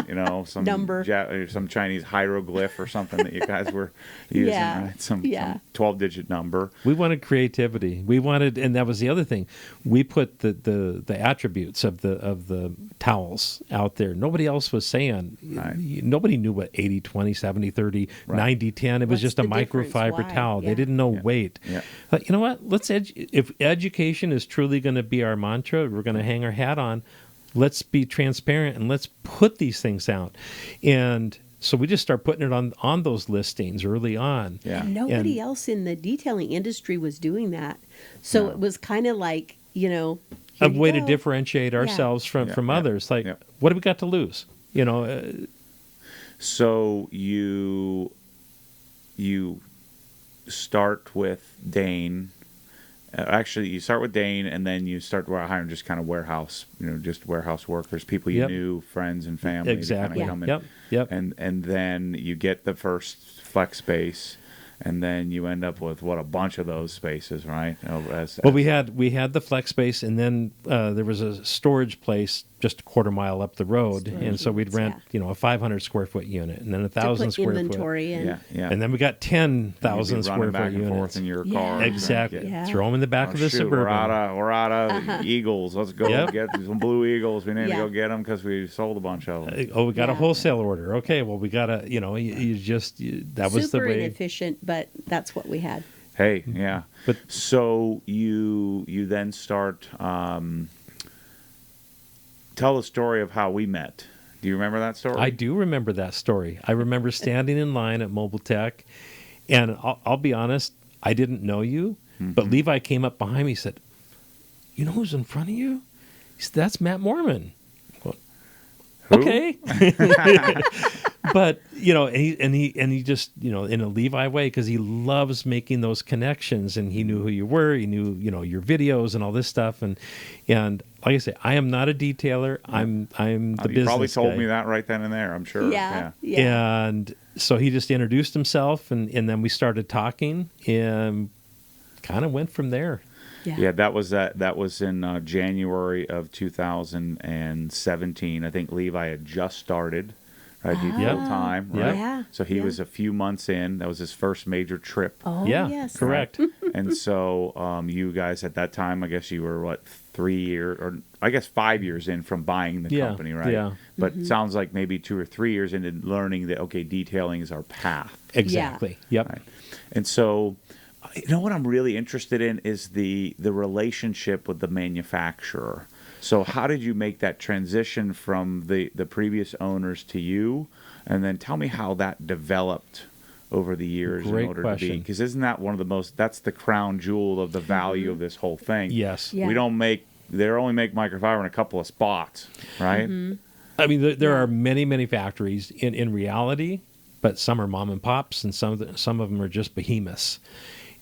number, some Chinese hieroglyph or something that you guys were using, right? Some 12-digit number. We wanted creativity. We wanted, and that was the other thing. We put the attributes of the towels out there. Nobody else was saying. Right. Nobody knew what 80, 20, 70, 30, 90, 10. It was just a microfiber towel. They didn't know weight. Yeah. But you know what? If education is truly going to be our mantra, we're going to hang our hat on. Let's be transparent and let's put these things out. And so we just start putting it on those listings early on. Yeah. And nobody else in the detailing industry was doing that. So it was kind of like, a way to differentiate ourselves from others. Like, what do we got to lose? So you start with Dane, actually, you start with Dane, and then you start hiring just kind of warehouse, just warehouse workers, people you knew, friends and family. Exactly. To kind of come in. Yep. And then you get the first flex space, and then you end up with a bunch of those spaces, right? We had the flex space, and then there was a storage place just a quarter mile up the road, and so we'd rent a 500 square foot unit, and then 1,000 square inventory foot. in. And then we got 10,000 square foot back and units. forth in your car. Exactly. Yeah. Throw them in the back of the Suburban. We're out of Eagles. Let's go get some blue Eagles. We need to go get them because we sold a bunch of them. We got a wholesale order. Okay, well we got to, that was the way. Super inefficient, but that's what we had. Hey, yeah. But so you then start. Tell the story of how we met. Do you remember that story? I do remember that story. I remember standing in line at Mobile Tech, and I'll be honest, I didn't know you, but Levi came up behind me and said, "You know who's in front of you?" He said, "That's Matt Mormon." Well, okay. But he just in a Levi way, because he loves making those connections, and he knew who you were. He knew your videos and all this stuff, and like I say, I am not a detailer. I'm the business. You probably told guy. me that right then and there. I'm sure. Yeah. And so he just introduced himself, and then we started talking, and kind of went from there. Yeah, that was in January of 2017. I think Levi had just started. Right, full time, right? Yeah. So he was a few months in. That was his first major trip. Oh, yeah, yes. correct. And so you guys at that time, I guess you were 3 years, or I guess 5 years in from buying the company, right? Yeah. But sounds like maybe 2 or 3 years into learning that detailing is our path. Exactly. Yep. Right. And so, what I'm really interested in is the relationship with the manufacturer. So how did you make that transition from the previous owners to you? And then tell me how that developed over the years Great in order question. to be, because isn't that one of the most, that's the crown jewel of the value of this whole thing. Yes. Yeah. They only make microfiber in a couple of spots, right? I mean, there are many, many factories in reality, but some are mom and pops, and some of them are just behemoths.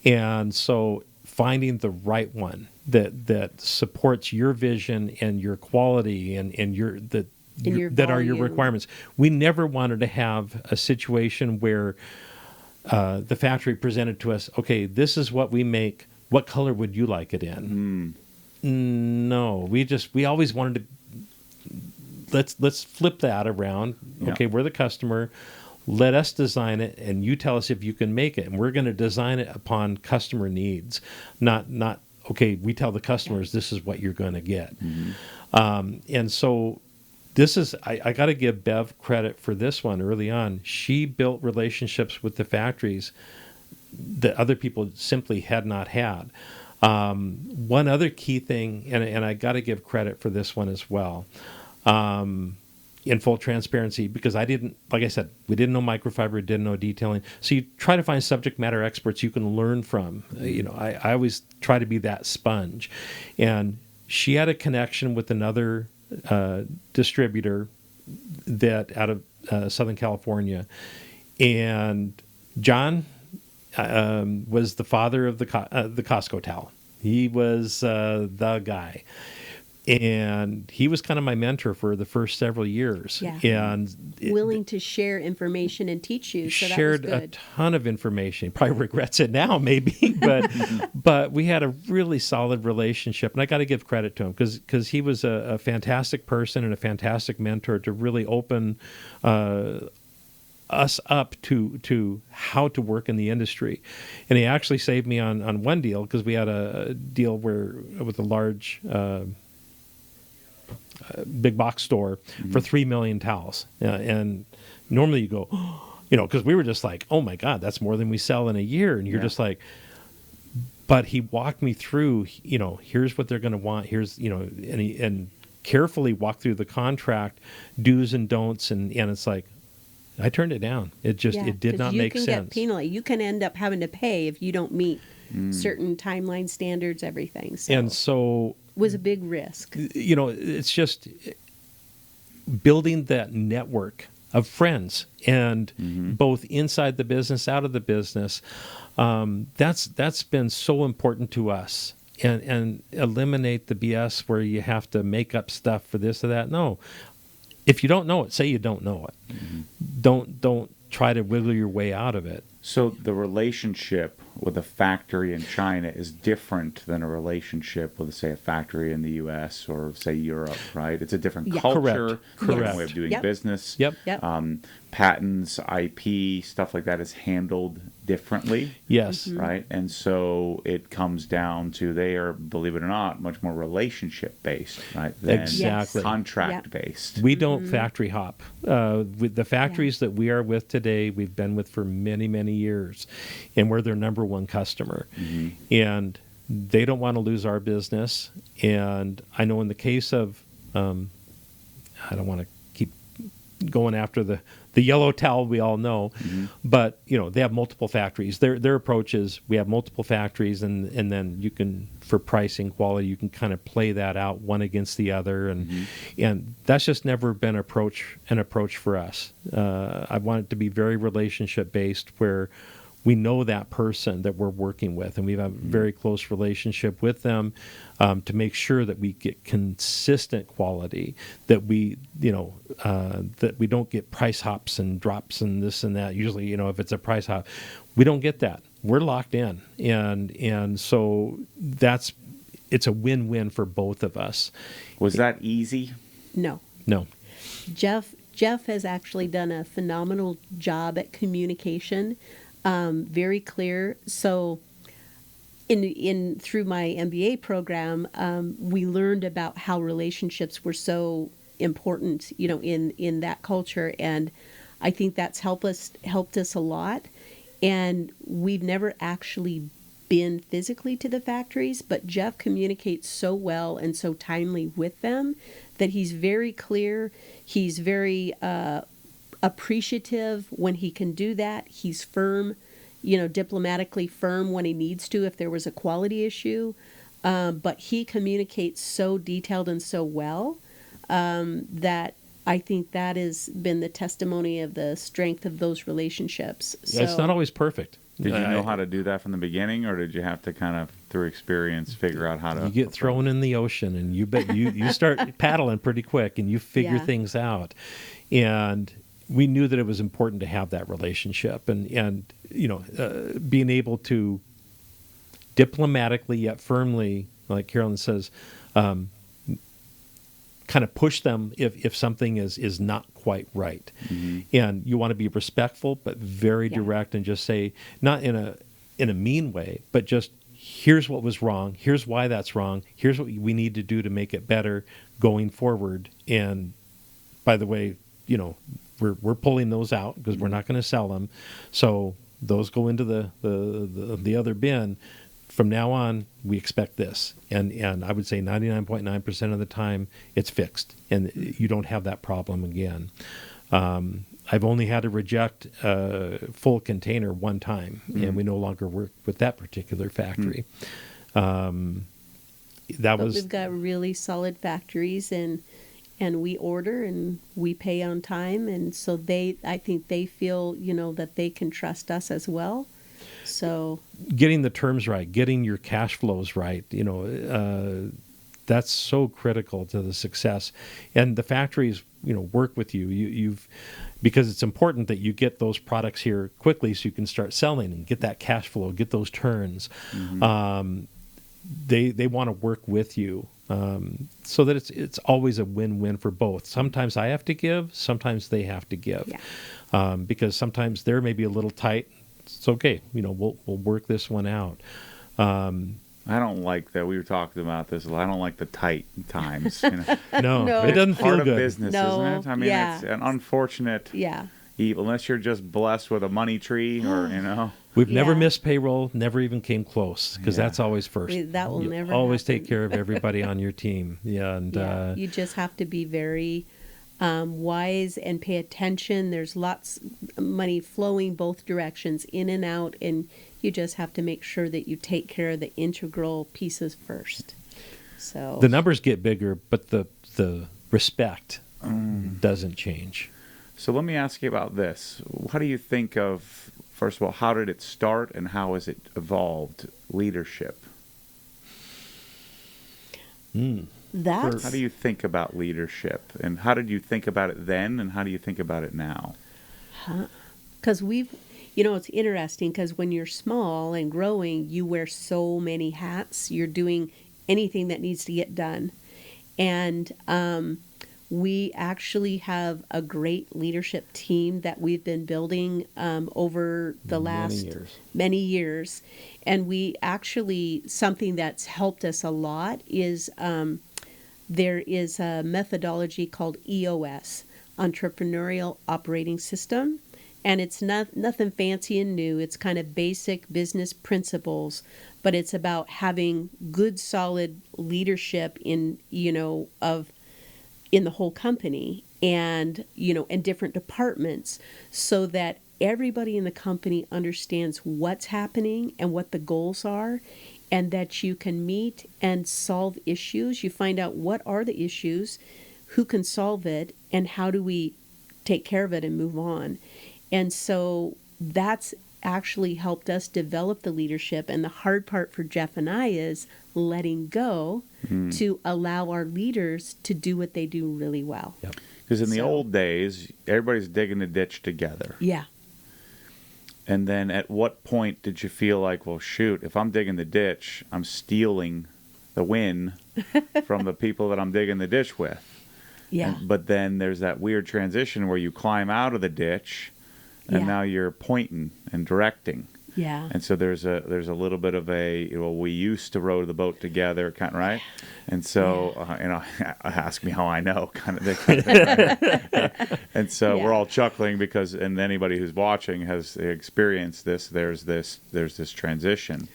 And so finding the right one that supports your vision and your quality and that are your requirements. We never wanted to have a situation where the factory presented to us, okay, this is what we make. What color would you like it in? No, we always wanted to. Let's flip that around. Yeah. Okay, we're the customer. Let us design it, and you tell us if you can make it. And we're going to design it upon customer needs, not okay, we tell the customers this is what you're going to get. And so this is, I got to give Bev credit for this one early on. She built relationships with the factories that other people simply had not had. One other key thing, and I got to give credit for this one as well. In full transparency, because I didn't, like I said, we didn't know microfiber, didn't know detailing. So you try to find subject matter experts you can learn from. I always try to be that sponge. And she had a connection with another distributor that out of Southern California. And John was the father of the Costco towel. He was the guy. And he was kind of my mentor for the first several years. Yeah. And willing to share information and teach you. So shared that was a good. ton of information. Probably regrets it now, maybe, but we had a really solid relationship, and I got to give credit to him because he was a fantastic person and a fantastic mentor to really open us up to how to work in the industry. And he actually saved me on one deal, because we had a deal with a large big box store for 3 million towels. And normally you go, because we were just like, oh my God, that's more than we sell in a year. And you're just like, but he walked me through, here's what they're going to want. Here's, and carefully walked through the contract, do's and don'ts. And it's like, I turned it down. It did not make sense. You can get penalized. You can end up having to pay if you don't meet certain timeline standards, everything. So it was a big risk. It's just building that network of friends, and both inside the business, out of the business. That's been so important to us. and eliminate the BS where you have to make up stuff for this or that. No. If you don't know it, say you don't know it. Don't try to wiggle your way out of it. So the relationship with a factory in China is different than a relationship with, say, a factory in the U.S. or, say, Europe, right? It's a different culture, different way of doing business. Yep. Patents, IP, stuff like that is handled differently. Yes. Right? And so it comes down to they are, believe it or not, much more relationship-based, right, than Exactly. contract-based. We don't factory hop. With the factories that we are with today, we've been with for many, many years, and we're their number one customer. And they don't want to lose our business. And I know in the case of, I don't want to keep going after the yellow towel we all know, but they have multiple factories. Their approach is we have multiple factories, and then you can, for pricing, quality, you can kind of play that out one against the other, and that's just never been an approach for us. I want it to be very relationship based, where we know that person that we're working with, and we have a very close relationship with them to make sure that we get consistent quality, that we don't get price hops and drops and this and that. Usually, if it's a price hop, we don't get that. We're locked in, and so it's a win-win for both of us. Was that easy? No. Jeff has actually done a phenomenal job at communication. Very clear. So in through my MBA program, we learned about how relationships were so important, in that culture. And I think that's helped us a lot. And we've never actually been physically to the factories, but Jeff communicates so well and so timely with them that he's very clear. He's very appreciative when he can do that. He's firm, diplomatically firm when he needs to if there was a quality issue. But he communicates so detailed and so well that I think that has been the testimony of the strength of those relationships. So, it's not always perfect. Did you know how to do that from the beginning, or did you have to kind of, through experience, figure out how to... You get thrown in the ocean, and you start paddling pretty quick, and you figure things out. And we knew that it was important to have that relationship, and being able to diplomatically yet firmly, like Carolyn says, kind of push them if something is not quite right. And you want to be respectful, but very direct, and just say, not in a mean way, but just, here's what was wrong, here's why that's wrong, here's what we need to do to make it better going forward. And by the way, we're pulling those out because we're not going to sell them, so those go into the other bin. From now on, we expect this, and I would say 99.9% of the time it's fixed, and you don't have that problem again. I've only had to reject a full container one time, and we no longer work with that particular factory. But we've got really solid factories, and we order and we pay on time, and so I think they feel that they can trust us as well. So getting the terms right, getting your cash flows right, that's so critical to the success. And the factories, work with you. Because it's important that you get those products here quickly so you can start selling and get that cash flow, get those turns. They want to work with you, so that it's always a win-win for both. Sometimes I have to give, sometimes they have to give, because sometimes they're maybe a little tight. It's okay, we'll work this one out. I don't like that. We were talking about this. I don't like the tight times. No, it doesn't feel part good. Of business, isn't it? I mean, it's an unfortunate evil, unless you're just blessed with a money tree, or We've never missed payroll. Never even came close, because that's always first. That will never always happen. take care of everybody on your team. You just have to be very wise and pay attention. There's lots of money flowing both directions, in and out, and you just have to make sure that you take care of the integral pieces first. So the numbers get bigger, but the respect doesn't change. So let me ask you about this. What do you think of, first of all, how did it start and how has it evolved, leadership? That's How do you think about leadership, and how did you think about it then, and how do you think about it now? because it's interesting because when you're small and growing, you wear so many hats. You're doing anything that needs to get done. And we actually have a great leadership team that we've been building over the last many years. And we actually, something that's helped us a lot is there is a methodology called EOS, Entrepreneurial Operating System. And it's nothing fancy and new. It's kind of basic business principles, but it's about having good, solid leadership in the whole company and in different departments, so that everybody in the company understands what's happening and what the goals are, and that you can meet and solve issues. You find out what are the issues, who can solve it, and how do we take care of it and move on. And so that's actually helped us develop the leadership. And the hard part for Jeff and I is letting go to allow our leaders to do what they do really well. Because in the old days, everybody's digging a ditch together. Yeah. And then at what point did you feel like, well, shoot, if I'm digging the ditch, I'm stealing the win from the people that I'm digging the ditch with? Yeah. But then there's that weird transition where you climb out of the ditch, and now you're pointing and directing. Yeah. And so there's a little bit of we used to row the boat together, kind of, right? And so ask me how I know, kind of thing. And so we're all chuckling because, and anybody who's watching has experienced this. There's this transition,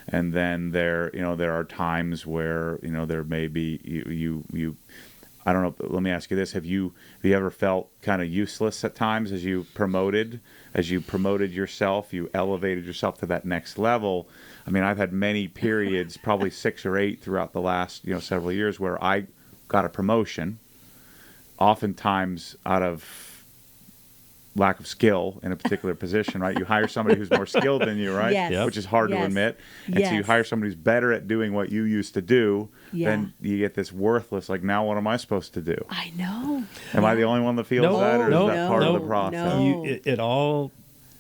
and then there are times where there may be you. I don't know. Let me ask you this: Have you ever felt kind of useless at times as you promoted yourself, you elevated yourself to that next level? I mean, I've had many periods, probably 6 or 8 throughout the last several years, where I got a promotion, oftentimes out of lack of skill in a particular position, right? You hire somebody who's more skilled than you, right? Yes. Which is hard to admit. And so you hire somebody who's better at doing what you used to do, then you get this worthless, like, now what am I supposed to do? I know. Am I the only one that feels that, or is that part of the process? No. It all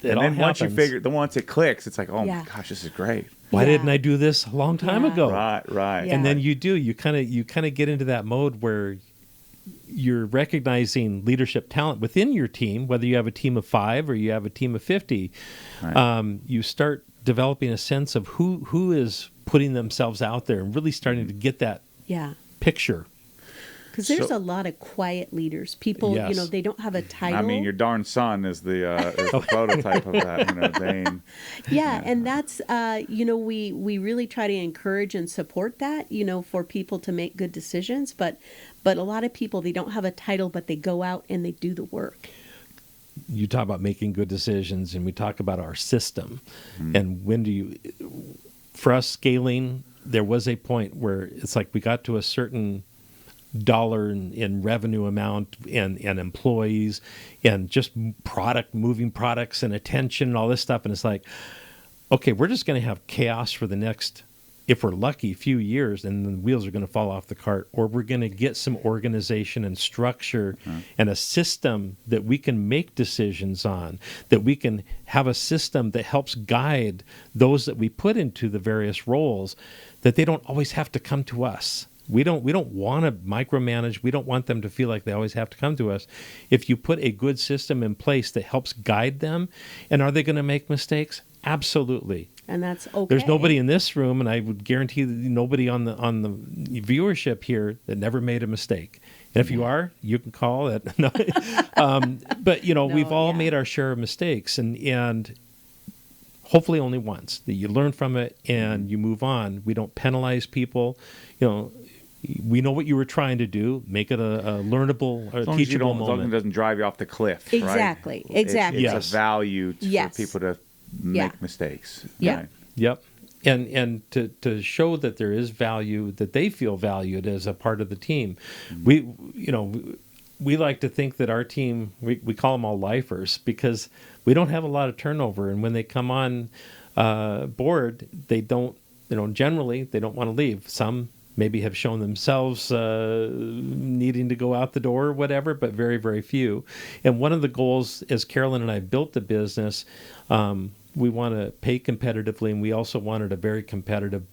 happens. Once it clicks, it's like, oh my gosh, this is great. Why didn't I do this a long time ago? Right. Yeah. And then you kind of get into that mode where you're recognizing leadership talent within your team, whether you have a team of 5 or you have a team of 50. Right. You start developing a sense of who is putting themselves out there and really starting to get that picture. Because there's a lot of quiet leaders. People, they don't have a title. I mean, your darn son is the prototype of that, Dane. Yeah, and that's, we really try to encourage and support that, for people to make good decisions. But a lot of people, they don't have a title, but they go out and they do the work. You talk about making good decisions, and we talk about our system. And for us scaling, there was a point where it's like we got to a certain dollar in revenue amount and employees and just moving products and attention and all this stuff. And it's like, okay, we're just going to have chaos for the next, if we're lucky, few years, and the wheels are going to fall off the cart, or we're going to get some organization and structure and a system that we can make decisions on, that we can have a system that helps guide those that we put into the various roles, that they don't always have to come to us. We don't want to micromanage. We don't want them to feel like they always have to come to us. If you put a good system in place that helps guide them, and are they going to make mistakes? Absolutely. And that's okay. There's nobody in this room, and I would guarantee that nobody on the viewership here that never made a mistake. And if you are, you can call it. But we've all made our share of mistakes, and hopefully only once. That you learn from it and you move on. We don't penalize people. We know what you were trying to do. Make it a learnable or teachable moment. As long as it doesn't drive you off the cliff. Exactly. Right? Exactly. It's a value for people to make mistakes. Yeah. Right? Yep. And to show that there is value, that they feel valued as a part of the team. We like to think that our team, we call them all lifers, because we don't have a lot of turnover. And when they come on board, they don't, generally, they don't want to leave. Some maybe have shown themselves needing to go out the door or whatever, but very, very few. And one of the goals, as Carolyn and I built the business, we want to pay competitively, and we also wanted a very competitive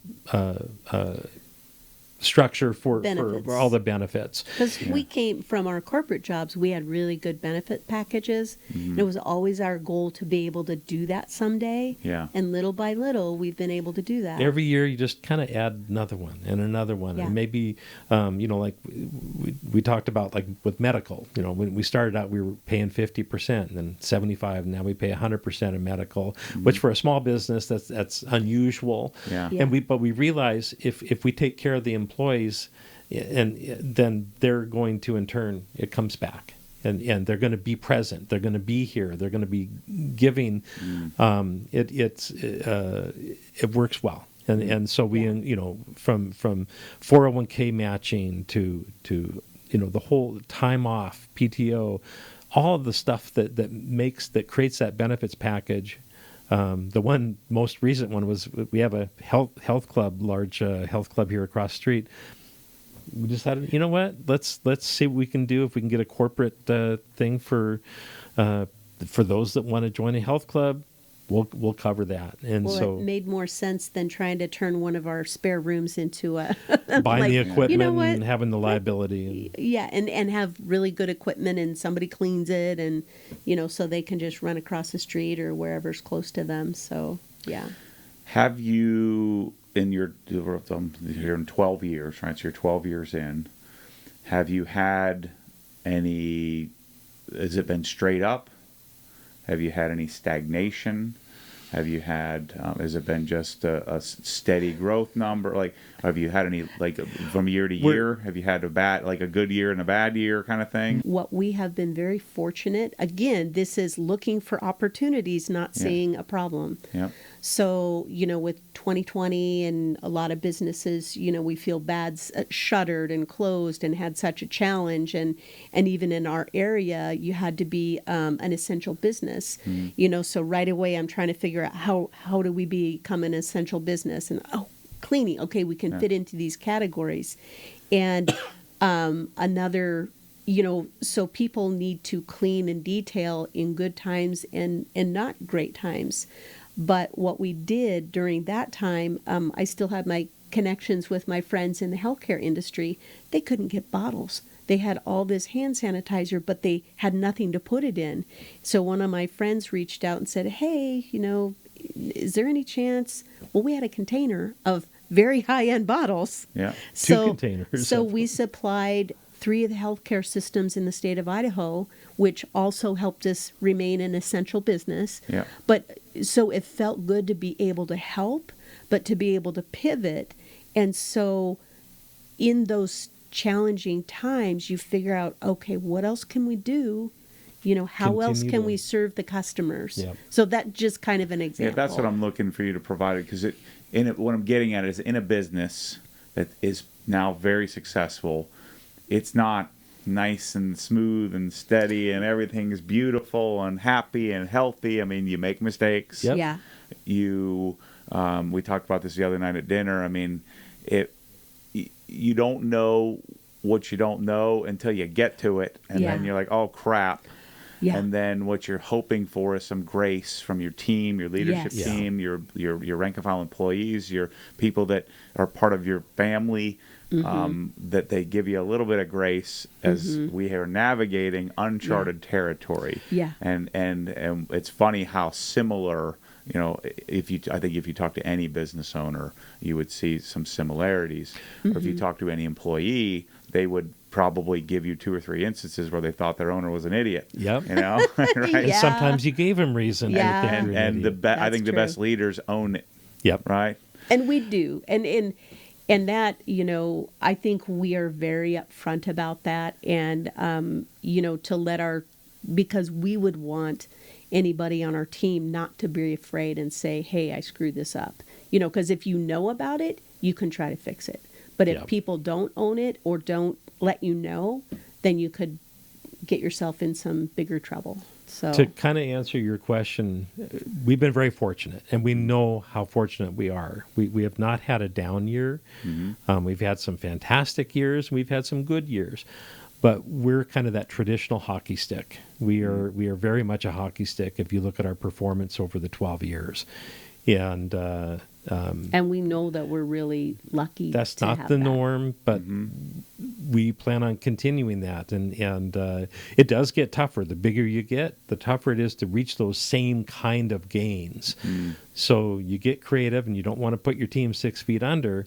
structure for all the benefits. Because we came from our corporate jobs, we had really good benefit packages. And it was always our goal to be able to do that someday. Yeah. And little by little, we've been able to do that. Every year, you just kind of add another one and another one. Yeah. And maybe, like we talked about, like with medical, when we started out, we were paying 50% and then 75%, and now we pay 100% of medical, which for a small business, that's unusual. Yeah. But we realize if we take care of the employees, and then they're going to, in turn, it comes back, and they're going to be present. They're going to be here. They're going to be giving. It works well, and so we, from 401k matching to the whole time off, PTO, all of the stuff that creates that benefits package. The one most recent one was we have a health club, large health club here across the street. We decided, you know what? Let's see what we can do if we can get a corporate thing for those that want to join a health club. We'll cover that. And so it made more sense than trying to turn one of our spare rooms into a buying the equipment and having the liability. Yeah, and have really good equipment, and somebody cleans it, and so they can just run across the street or wherever's close to them. So yeah. Have you, you're in 12 years, right? So you're 12 years in. Have you had any? Has it been straight up? Have you had any stagnation? Have you had, has it been just a steady growth number? Like, have you had any, like, from year to year? Have you had a good year and a bad year kind of thing? What we have been very fortunate, again, this is looking for opportunities, not seeing a problem. Yeah. So, with 2020 and a lot of businesses, we feel bad shuttered and closed and had such a challenge. And even in our area, you had to be an essential business. So right away, I'm trying to figure out how do we become an essential business? And, cleaning. Okay, we can fit into these categories. And another, so people need to clean and detail in good times and not great times. But what we did during that time, I still had my connections with my friends in the healthcare industry. They couldn't get bottles. They had all this hand sanitizer, but they had nothing to put it in. So one of my friends reached out and said, hey, is there any chance? Well, we had a container of very high-end bottles. Yeah. Two containers. So we supplied 3 of the healthcare systems in the state of Idaho, which also helped us remain an essential business. Yeah. But so it felt good to be able to help, but to be able to pivot. And so in those challenging times, you figure out, okay, what else can we do? How else can we serve the customers? Yep. So that's just kind of an example. Yeah, that's what I'm looking for you to provide, because what I'm getting at is in a business that is now very successful, it's not nice and smooth and steady and everything is beautiful and happy and healthy. I mean, you make mistakes. Yep. Yeah. We talked about this the other night at dinner. I mean, you don't know what you don't know until you get to it, and then you're like, oh crap. Yeah. And then what you're hoping for is some grace from your team, your leadership team, your rank and file employees, your people that are part of your family, that they give you a little bit of grace as we are navigating uncharted territory. Yeah. And it's funny how similar, I think if you talk to any business owner, you would see some similarities. Or if you talk to any employee, they would probably give you 2 or 3 instances where they thought their owner was an idiot. Yep. Right? And sometimes you gave them reason. Yeah. To think you're an idiot. I think the true. best leaders own it. Yep. Right. And we do. And that, I think we are very upfront about that. And, to let because we would want anybody on our team not to be afraid and say, hey, I screwed this up. Because if you know about it, you can try to fix it. But if people don't own it or don't let you know, then you could get yourself in some bigger trouble. So to kind of answer your question, we've been very fortunate, and we know how fortunate we are. We have not had a down year. We've had some fantastic years. We've had some good years. But we're kind of that traditional hockey stick. We are very much a hockey stick if you look at our performance over the 12 years. And we know that we're really lucky. That's to not have the that. norm, but we plan on continuing that. And it does get tougher. The bigger you get, the tougher it is to reach those same kind of gains. So you get creative, and you don't want to put your team 6 feet under,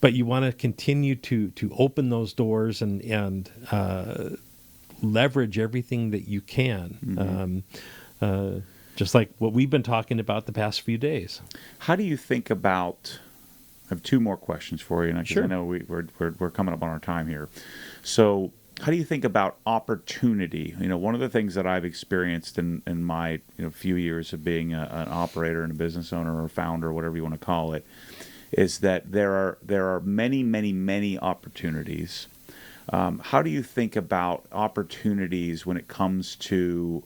but you want to continue to open those doors and leverage everything that you can. Just like what we've been talking about the past few days. How do you think about? I have 2 more questions for you, and Sure. I know we're coming up on our time here. So, how do you think about opportunity? One of the things that I've experienced in my few years of being an operator and a business owner or a founder, whatever you want to call it, is that there are many, many, many opportunities. How do you think about opportunities when it comes to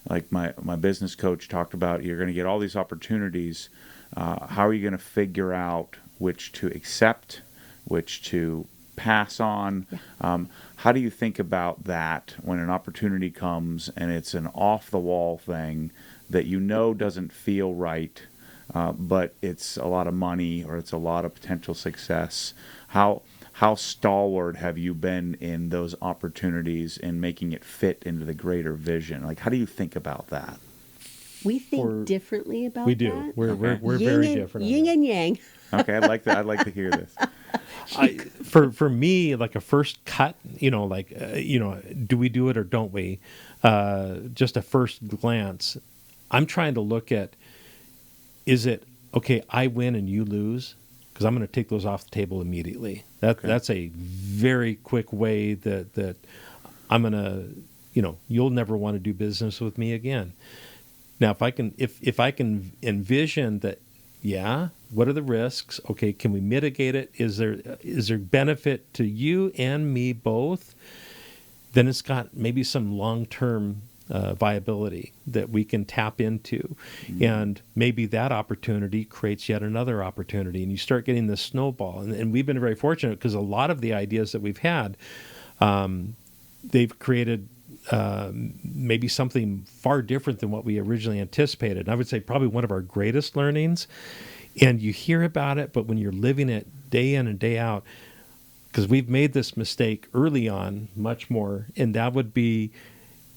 like my business coach talked about, you're going to get all these opportunities. How are you going to figure out which to accept, which to pass on? How do you think about that when an opportunity comes and it's an off-the-wall thing that doesn't feel right, but it's a lot of money or it's a lot of potential success? How stalwart have you been in those opportunities in making it fit into the greater vision? Like, how do you think about that? We think differently about that. We do. We're Yin very and- different. Yin and yang. Okay, I'd like to hear this. For me, like a first cut, do we do it or don't we? Just a first glance. I'm trying to look at, is it, okay, I win and you lose? Because I'm going to take those off the table immediately. That's a very quick way that I'm going to, you'll never want to do business with me again. Now, if I can envision that, what are the risks? Okay, can we mitigate it? Is there benefit to you and me both? Then it's got maybe some long-term viability that we can tap into. And maybe that opportunity creates yet another opportunity, and you start getting this snowball. And we've been very fortunate because a lot of the ideas that we've had, they've created maybe something far different than what we originally anticipated. And I would say probably one of our greatest learnings, and you hear about it, but when you're living it day in and day out, because we've made this mistake early on much more, and that would be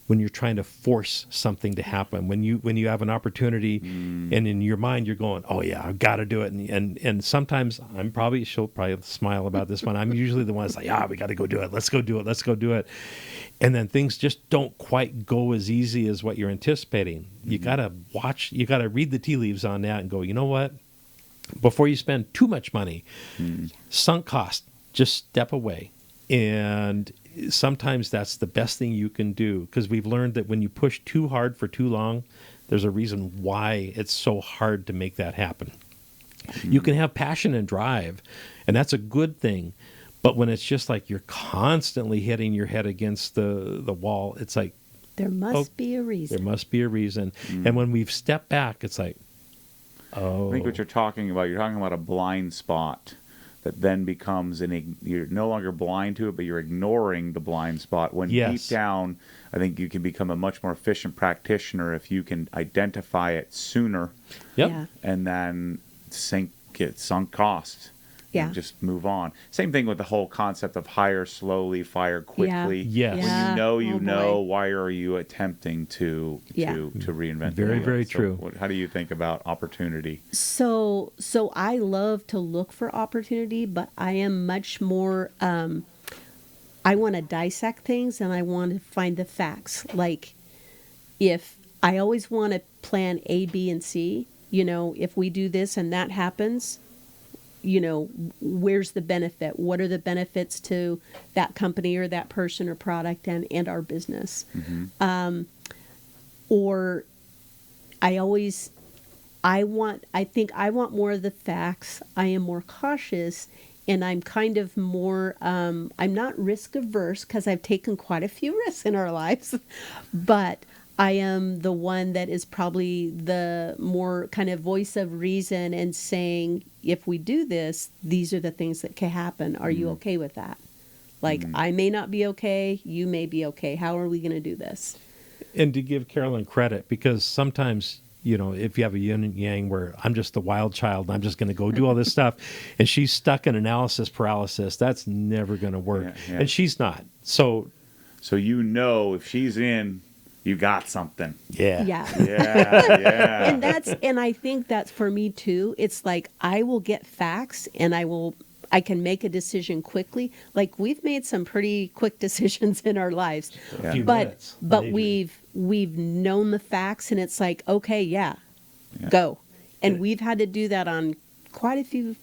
when you're trying to force something to happen, when you have an opportunity and in your mind you're going, oh yeah, I've got to do it. And sometimes she'll probably smile about this one. I'm usually the one that's like, we got to go do it. Let's go do it. And then things just don't quite go as easy as what you're anticipating. You got to read the tea leaves on that and go, you know what? Before you spend too much money, sunk cost, just step away. And sometimes that's the best thing you can do, because we've learned that when you push too hard for too long, there's a reason why it's so hard to make that happen. You can have passion and drive, and that's a good thing. But when it's just like you're constantly hitting your head against the wall, it's like, there must be a reason. There must be a reason. And when we've stepped back, it's like, I think what you're talking about a blind spot that then becomes you're no longer blind to it, but you're ignoring the blind spot. When deep down, I think you can become a much more efficient practitioner if you can identify it sooner. Yep. Yeah. And then get sunk costs. Yeah. And just move on. Same thing with the whole concept of hire slowly, fire quickly. Yeah. Yes. When you know, boy. why are you attempting to reinvent the Very, wheel? very So true. how do you think about opportunity? So I love to look for opportunity, but I am much more, I want to dissect things and I want to find the facts. Like, if I always want to plan A, B, and C, if we do this and that happens, where's the benefit? What are the benefits to that company or that person or product and our business? Or I think I want more of the facts. I am more cautious and I'm kind of more, I'm not risk averse because I've taken quite a few risks in our lives, but I am the one that is probably the more kind of voice of reason and saying, if we do this, these are the things that can happen. Are you okay with that? Like, I may not be okay. You may be okay. How are we going to do this? And to give Carolyn credit, because sometimes, if you have a yin and yang where I'm just the wild child and I'm just going to go do all this stuff, and she's stuck in analysis paralysis, that's never going to work. Yeah. And she's not. So if she's in, you got something. Yeah. Yeah. And I think that's for me too. It's like I will get facts and I can make a decision quickly. Like we've made some pretty quick decisions in our lives. A few but minutes. we've known the facts and it's like, okay, go. And we've had to do that on quite a few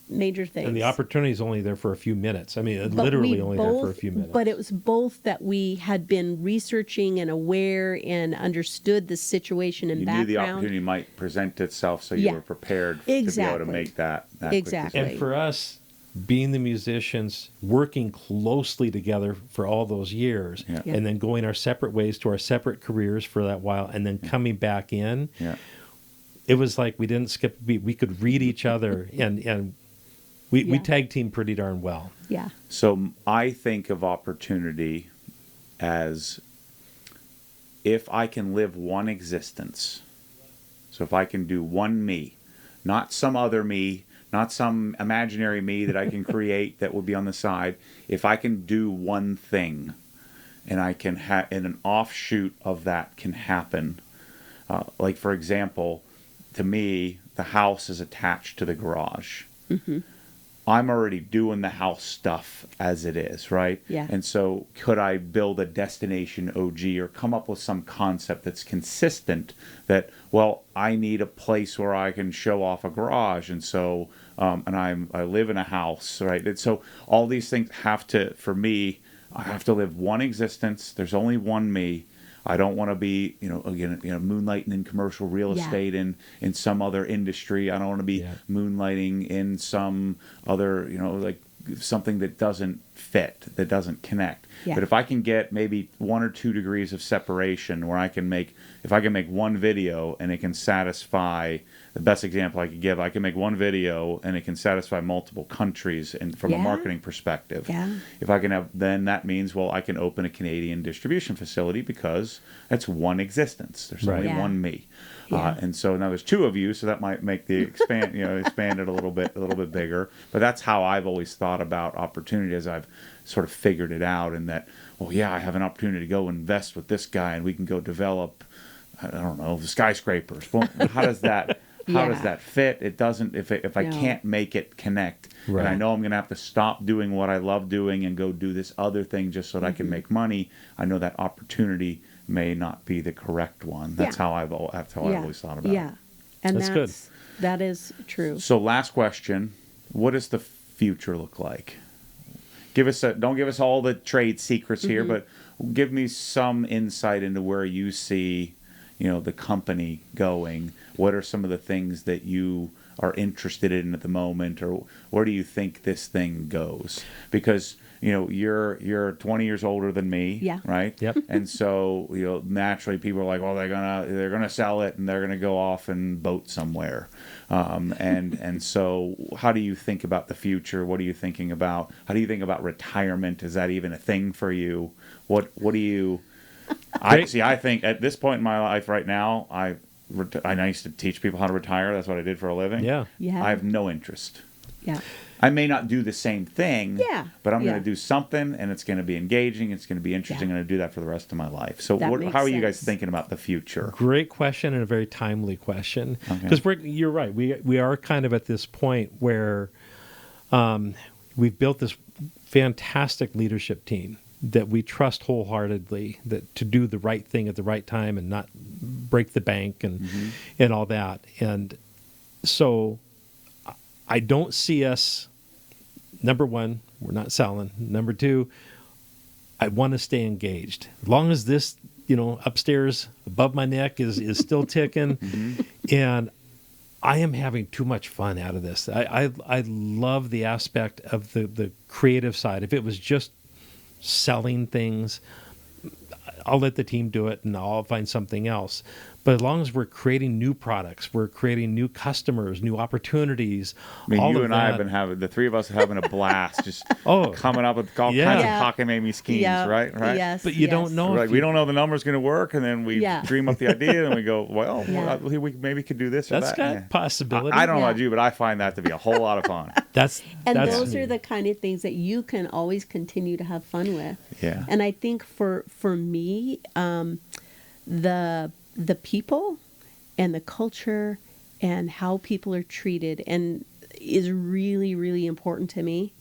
major things. And the opportunity is only there for a few minutes. I mean, literally only there for a few minutes. But it was both that we had been researching and aware and understood the situation and background. You knew the opportunity might present itself, so you were prepared to be able to make that exactly. quick And for us, being the musicians, working closely together for all those years, and then going our separate ways to our separate careers for that while, and then coming back in, it was like we didn't skip a beat. We could read each other, and we tag team pretty darn well. Yeah. So I think of opportunity as if I can live one existence. So if I can do one me, not some other me, not some imaginary me that I can create that will be on the side. If I can do one thing, and I can and an offshoot of that can happen. Like for example, to me, the house is attached to the garage. Mm-hmm. I'm already doing the house stuff as it is, right? Yeah. And so could I build a destination OG or come up with some concept that's consistent that, well, I need a place where I can show off a garage. And so, and I live in a house, right? And so all these things have to, for me, I have to live one existence. There's only one me. I don't want to be, moonlighting in commercial real estate in some other industry. I don't want to be moonlighting in some other, like something that doesn't fit, that doesn't connect. Yeah. But if I can get maybe 1 or 2 degrees of separation where if I can make one video and it can satisfy, the best example I could give, I can make one video and it can satisfy multiple countries and from a marketing perspective. Yeah. If I can then that means, well, I can open a Canadian distribution facility because that's one existence. There's only one me. Yeah. And so now there's 2 of you, so that might make the expand it a little bit bigger. But that's how I've always thought about opportunity as I've sort of figured it out, and that, well, I have an opportunity to go invest with this guy and we can go develop, I don't know, skyscrapers. Well, how does that fit? It doesn't if I can't make it connect. Right. And I know I'm going to have to stop doing what I love doing and go do this other thing just so that I can make money. I know that opportunity may not be the correct one. That's how I've always thought about it. Yeah. And that's good. That is true. So last question, what does the future look like? Don't give us all the trade secrets here, but give me some insight into where you see, the company going. What are some of the things that you are interested in at the moment, or where do you think this thing goes? Because you're 20 years older than me, right? Yep. And so naturally people are like, well, they're gonna sell it and they're gonna go off and boat somewhere. And so how do you think about the future? What are you thinking about? How do you think about retirement? Is that even a thing for you? What do you? I think at this point in my life right now, I used to teach people how to retire. That's what I did for a living. Yeah. Yeah. I have no interest. Yeah. I may not do the same thing, but I'm going to do something, and it's going to be engaging. It's going to be interesting. I'm going to do that for the rest of my life. So how are you guys thinking about the future? Great question, and a very timely question. Because you're right. We are kind of at this point where we've built this fantastic leadership team that we trust wholeheartedly to do the right thing at the right time and not break the bank and all that. And so I don't see us, number one, we're not selling. Number two, I want to stay engaged. As long as this, upstairs above my neck is still ticking, and I am having too much fun out of this. I love the aspect of the creative side. If it was just selling things, I'll let the team do it and I'll find something else. But as long as we're creating new products, we're creating new customers, new opportunities. I mean, all you of and that, I have been having, the three of us are having a blast, just Oh. coming up with all Yeah. kinds of Yeah. cockamamie schemes, Yeah. right? Yes. But you don't know. We're if like, we don't know the number's going to work, and then we Yeah. dream up the idea, and we go, well, Yeah. we maybe could do this or That's that. got Yeah. possibility. I don't know Yeah. about you, but I find that to be a whole lot of fun. And that's those are the kind of things that you can always continue to have fun with. Yeah. And I think for me, the people and the culture and how people are treated and is really, really important to me.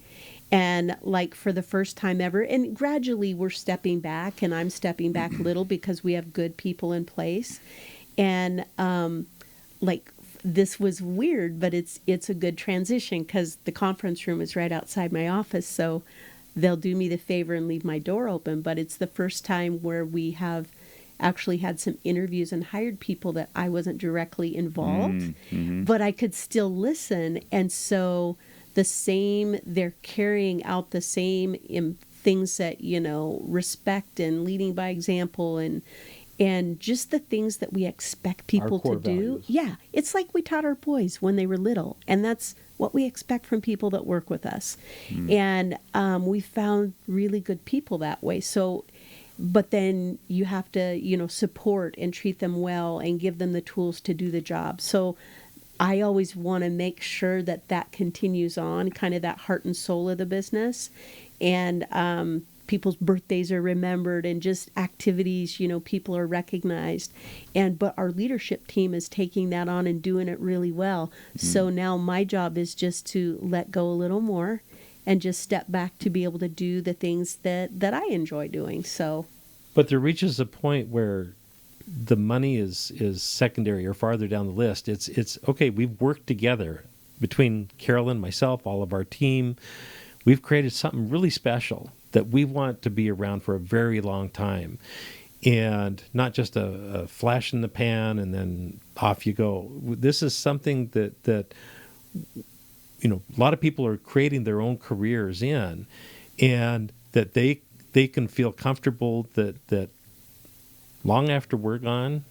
And like for the first time ever, and gradually we're stepping back, and I'm stepping back a little because we have good people in place. And like this was weird, but it's a good transition because the conference room is right outside my office. So they'll do me the favor and leave my door open. But it's the first time where we have actually had some interviews and hired people that I wasn't directly involved, but I could still listen. And so they're carrying out the same things that, respect and leading by example and just the things that we expect people to do. Values. Yeah. It's like we taught our boys when they were little, and that's what we expect from people that work with us. And we found really good people that way. So, but then you have to, support and treat them well and give them the tools to do the job. So I always want to make sure that continues on, kind of that heart and soul of the business. And people's birthdays are remembered and just activities, people are recognized. But our leadership team is taking that on and doing it really well. So now my job is just to let go a little more and just step back to be able to do the things that I enjoy doing. So, but there reaches a point where the money is secondary or farther down the list. It's okay. We've worked together between Carolyn, myself, all of our team. We've created something really special that we want to be around for a very long time, and not just a flash in the pan and then off you go. This is something that a lot of people are creating their own careers in, and that they can feel comfortable that long after we're gone,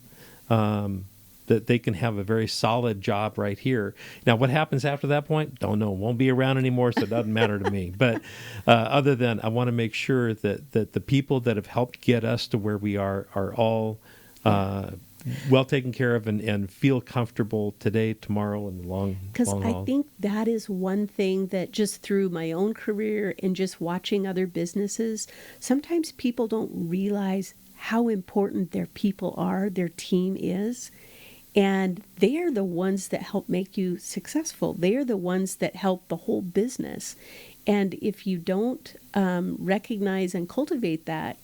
that they can have a very solid job right here. Now, what happens after that point? Don't know. Won't be around anymore, so it doesn't matter to me. But other than I want to make sure that the people that have helped get us to where we are all well taken care of and feel comfortable today, tomorrow, and the long haul. Because I think that is one thing that just through my own career and just watching other businesses, sometimes people don't realize how important their people are, their team is. And they are the ones that help make you successful. They are the ones that help the whole business. And if you don't recognize and cultivate that,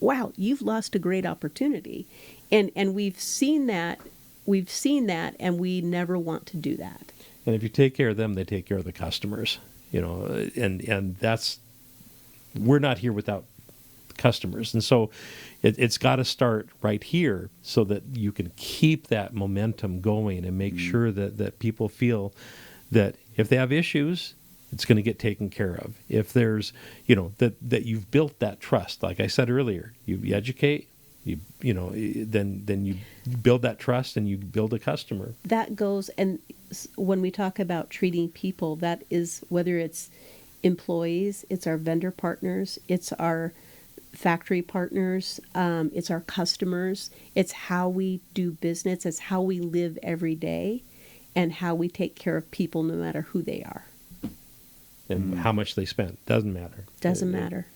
wow, you've lost a great opportunity. And we've seen that, and we never want to do that. And if you take care of them, they take care of the customers. And that's, we're not here without customers. And so it's got to start right here so that you can keep that momentum going and make sure that people feel that if they have issues, it's going to get taken care of. If there's, that you've built that trust, like I said earlier, you educate, then you build that trust and you build a customer. That goes, and when we talk about treating people, that is whether it's employees, it's our vendor partners, it's our factory partners, it's our customers, it's how we do business, it's how we live every day, and how we take care of people no matter who they are. And how much they spend. Doesn't matter. Doesn't matter.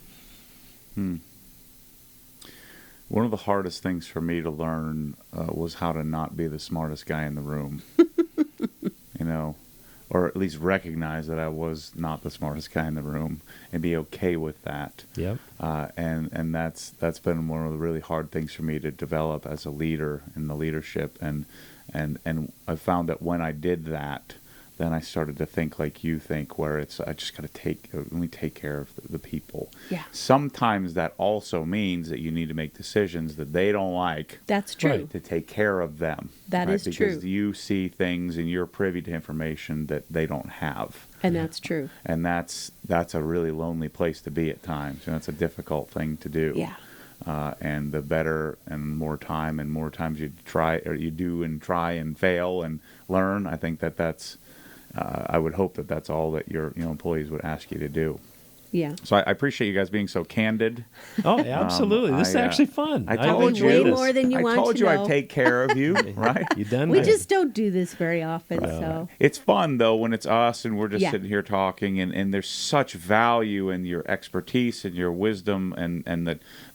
One of the hardest things for me to learn was how to not be the smartest guy in the room. Or at least recognize that I was not the smartest guy in the room and be okay with that. Yep. And that's been one of the really hard things for me to develop as a leader in the leadership. And I found that when I did that, then I started to think like you think, where it's I just got to let me take care of the people. Yeah. Sometimes that also means that you need to make decisions that they don't like. That's true. Right. To take care of them. That is because true. you see things and you're privy to information that they don't have. And that's true. And that's a really lonely place to be at times. And that's a difficult thing to do. Yeah. And the better and more times you try or you do and try and fail and learn, I think that's I would hope that that's all that your employees would ask you to do. Yeah. So I appreciate you guys being so candid. Oh, absolutely. This is actually fun. I I told enjoy way this. more than you I want told to you know. I'd take care of you, right? You done? We right. just don't do this very often, so. It's fun though when it's us and we're just Yeah. sitting here talking, and there's such value in your expertise and your wisdom and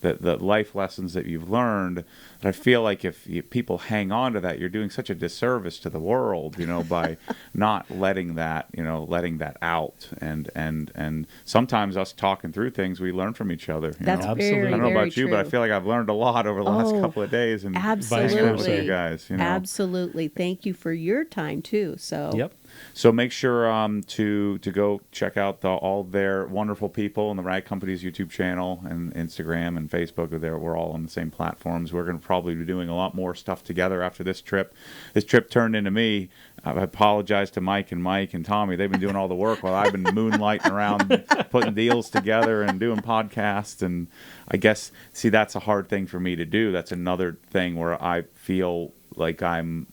the life lessons that you've learned. That I feel like if people hang on to that, you're doing such a disservice to the world, by not letting that out. And sometimes us talking through things, we learn from each other. That's know? very, I don't know very about you, but I true. feel like I've learned a lot over the last Oh, couple of days. And Absolutely. hanging out with you guys. Absolutely. Thank you for your time too. So. Yep. So make sure to go check out all their wonderful people on the Rag Company's YouTube channel and Instagram and Facebook. We're all on the same platforms. We're going to probably be doing a lot more stuff together after this trip. This trip turned into me. I apologize to Mike and Tommy. They've been doing all the work while I've been moonlighting around, putting deals together and doing podcasts. And I guess, that's a hard thing for me to do. That's another thing where I feel like I'm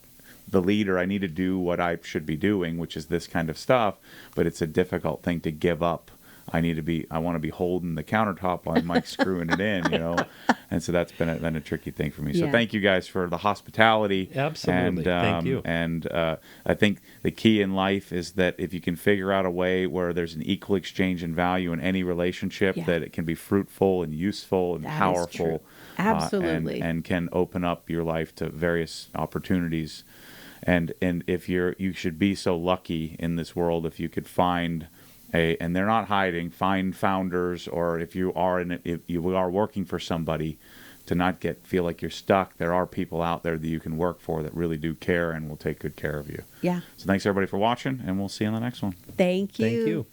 the leader. I need to do what I should be doing, which is this kind of stuff, but it's a difficult thing to give up. I want to be holding the countertop while Mike's screwing it in, and so that's been a tricky thing for me. So Yeah. thank you guys for the hospitality. Absolutely. And, Thank you. And I think the key in life is that if you can figure out a way where there's an equal exchange in value in any relationship, Yeah. that it can be fruitful and useful and That is powerful. true. Absolutely. And can open up your life to various opportunities. And if you should be so lucky in this world if you could find and they're not hiding, find founders, or if you are working for somebody, to not feel like you're stuck. There are people out there that you can work for that really do care and will take good care of you. Yeah. So thanks everybody for watching, and we'll see you on the next one. Thank you. Thank you.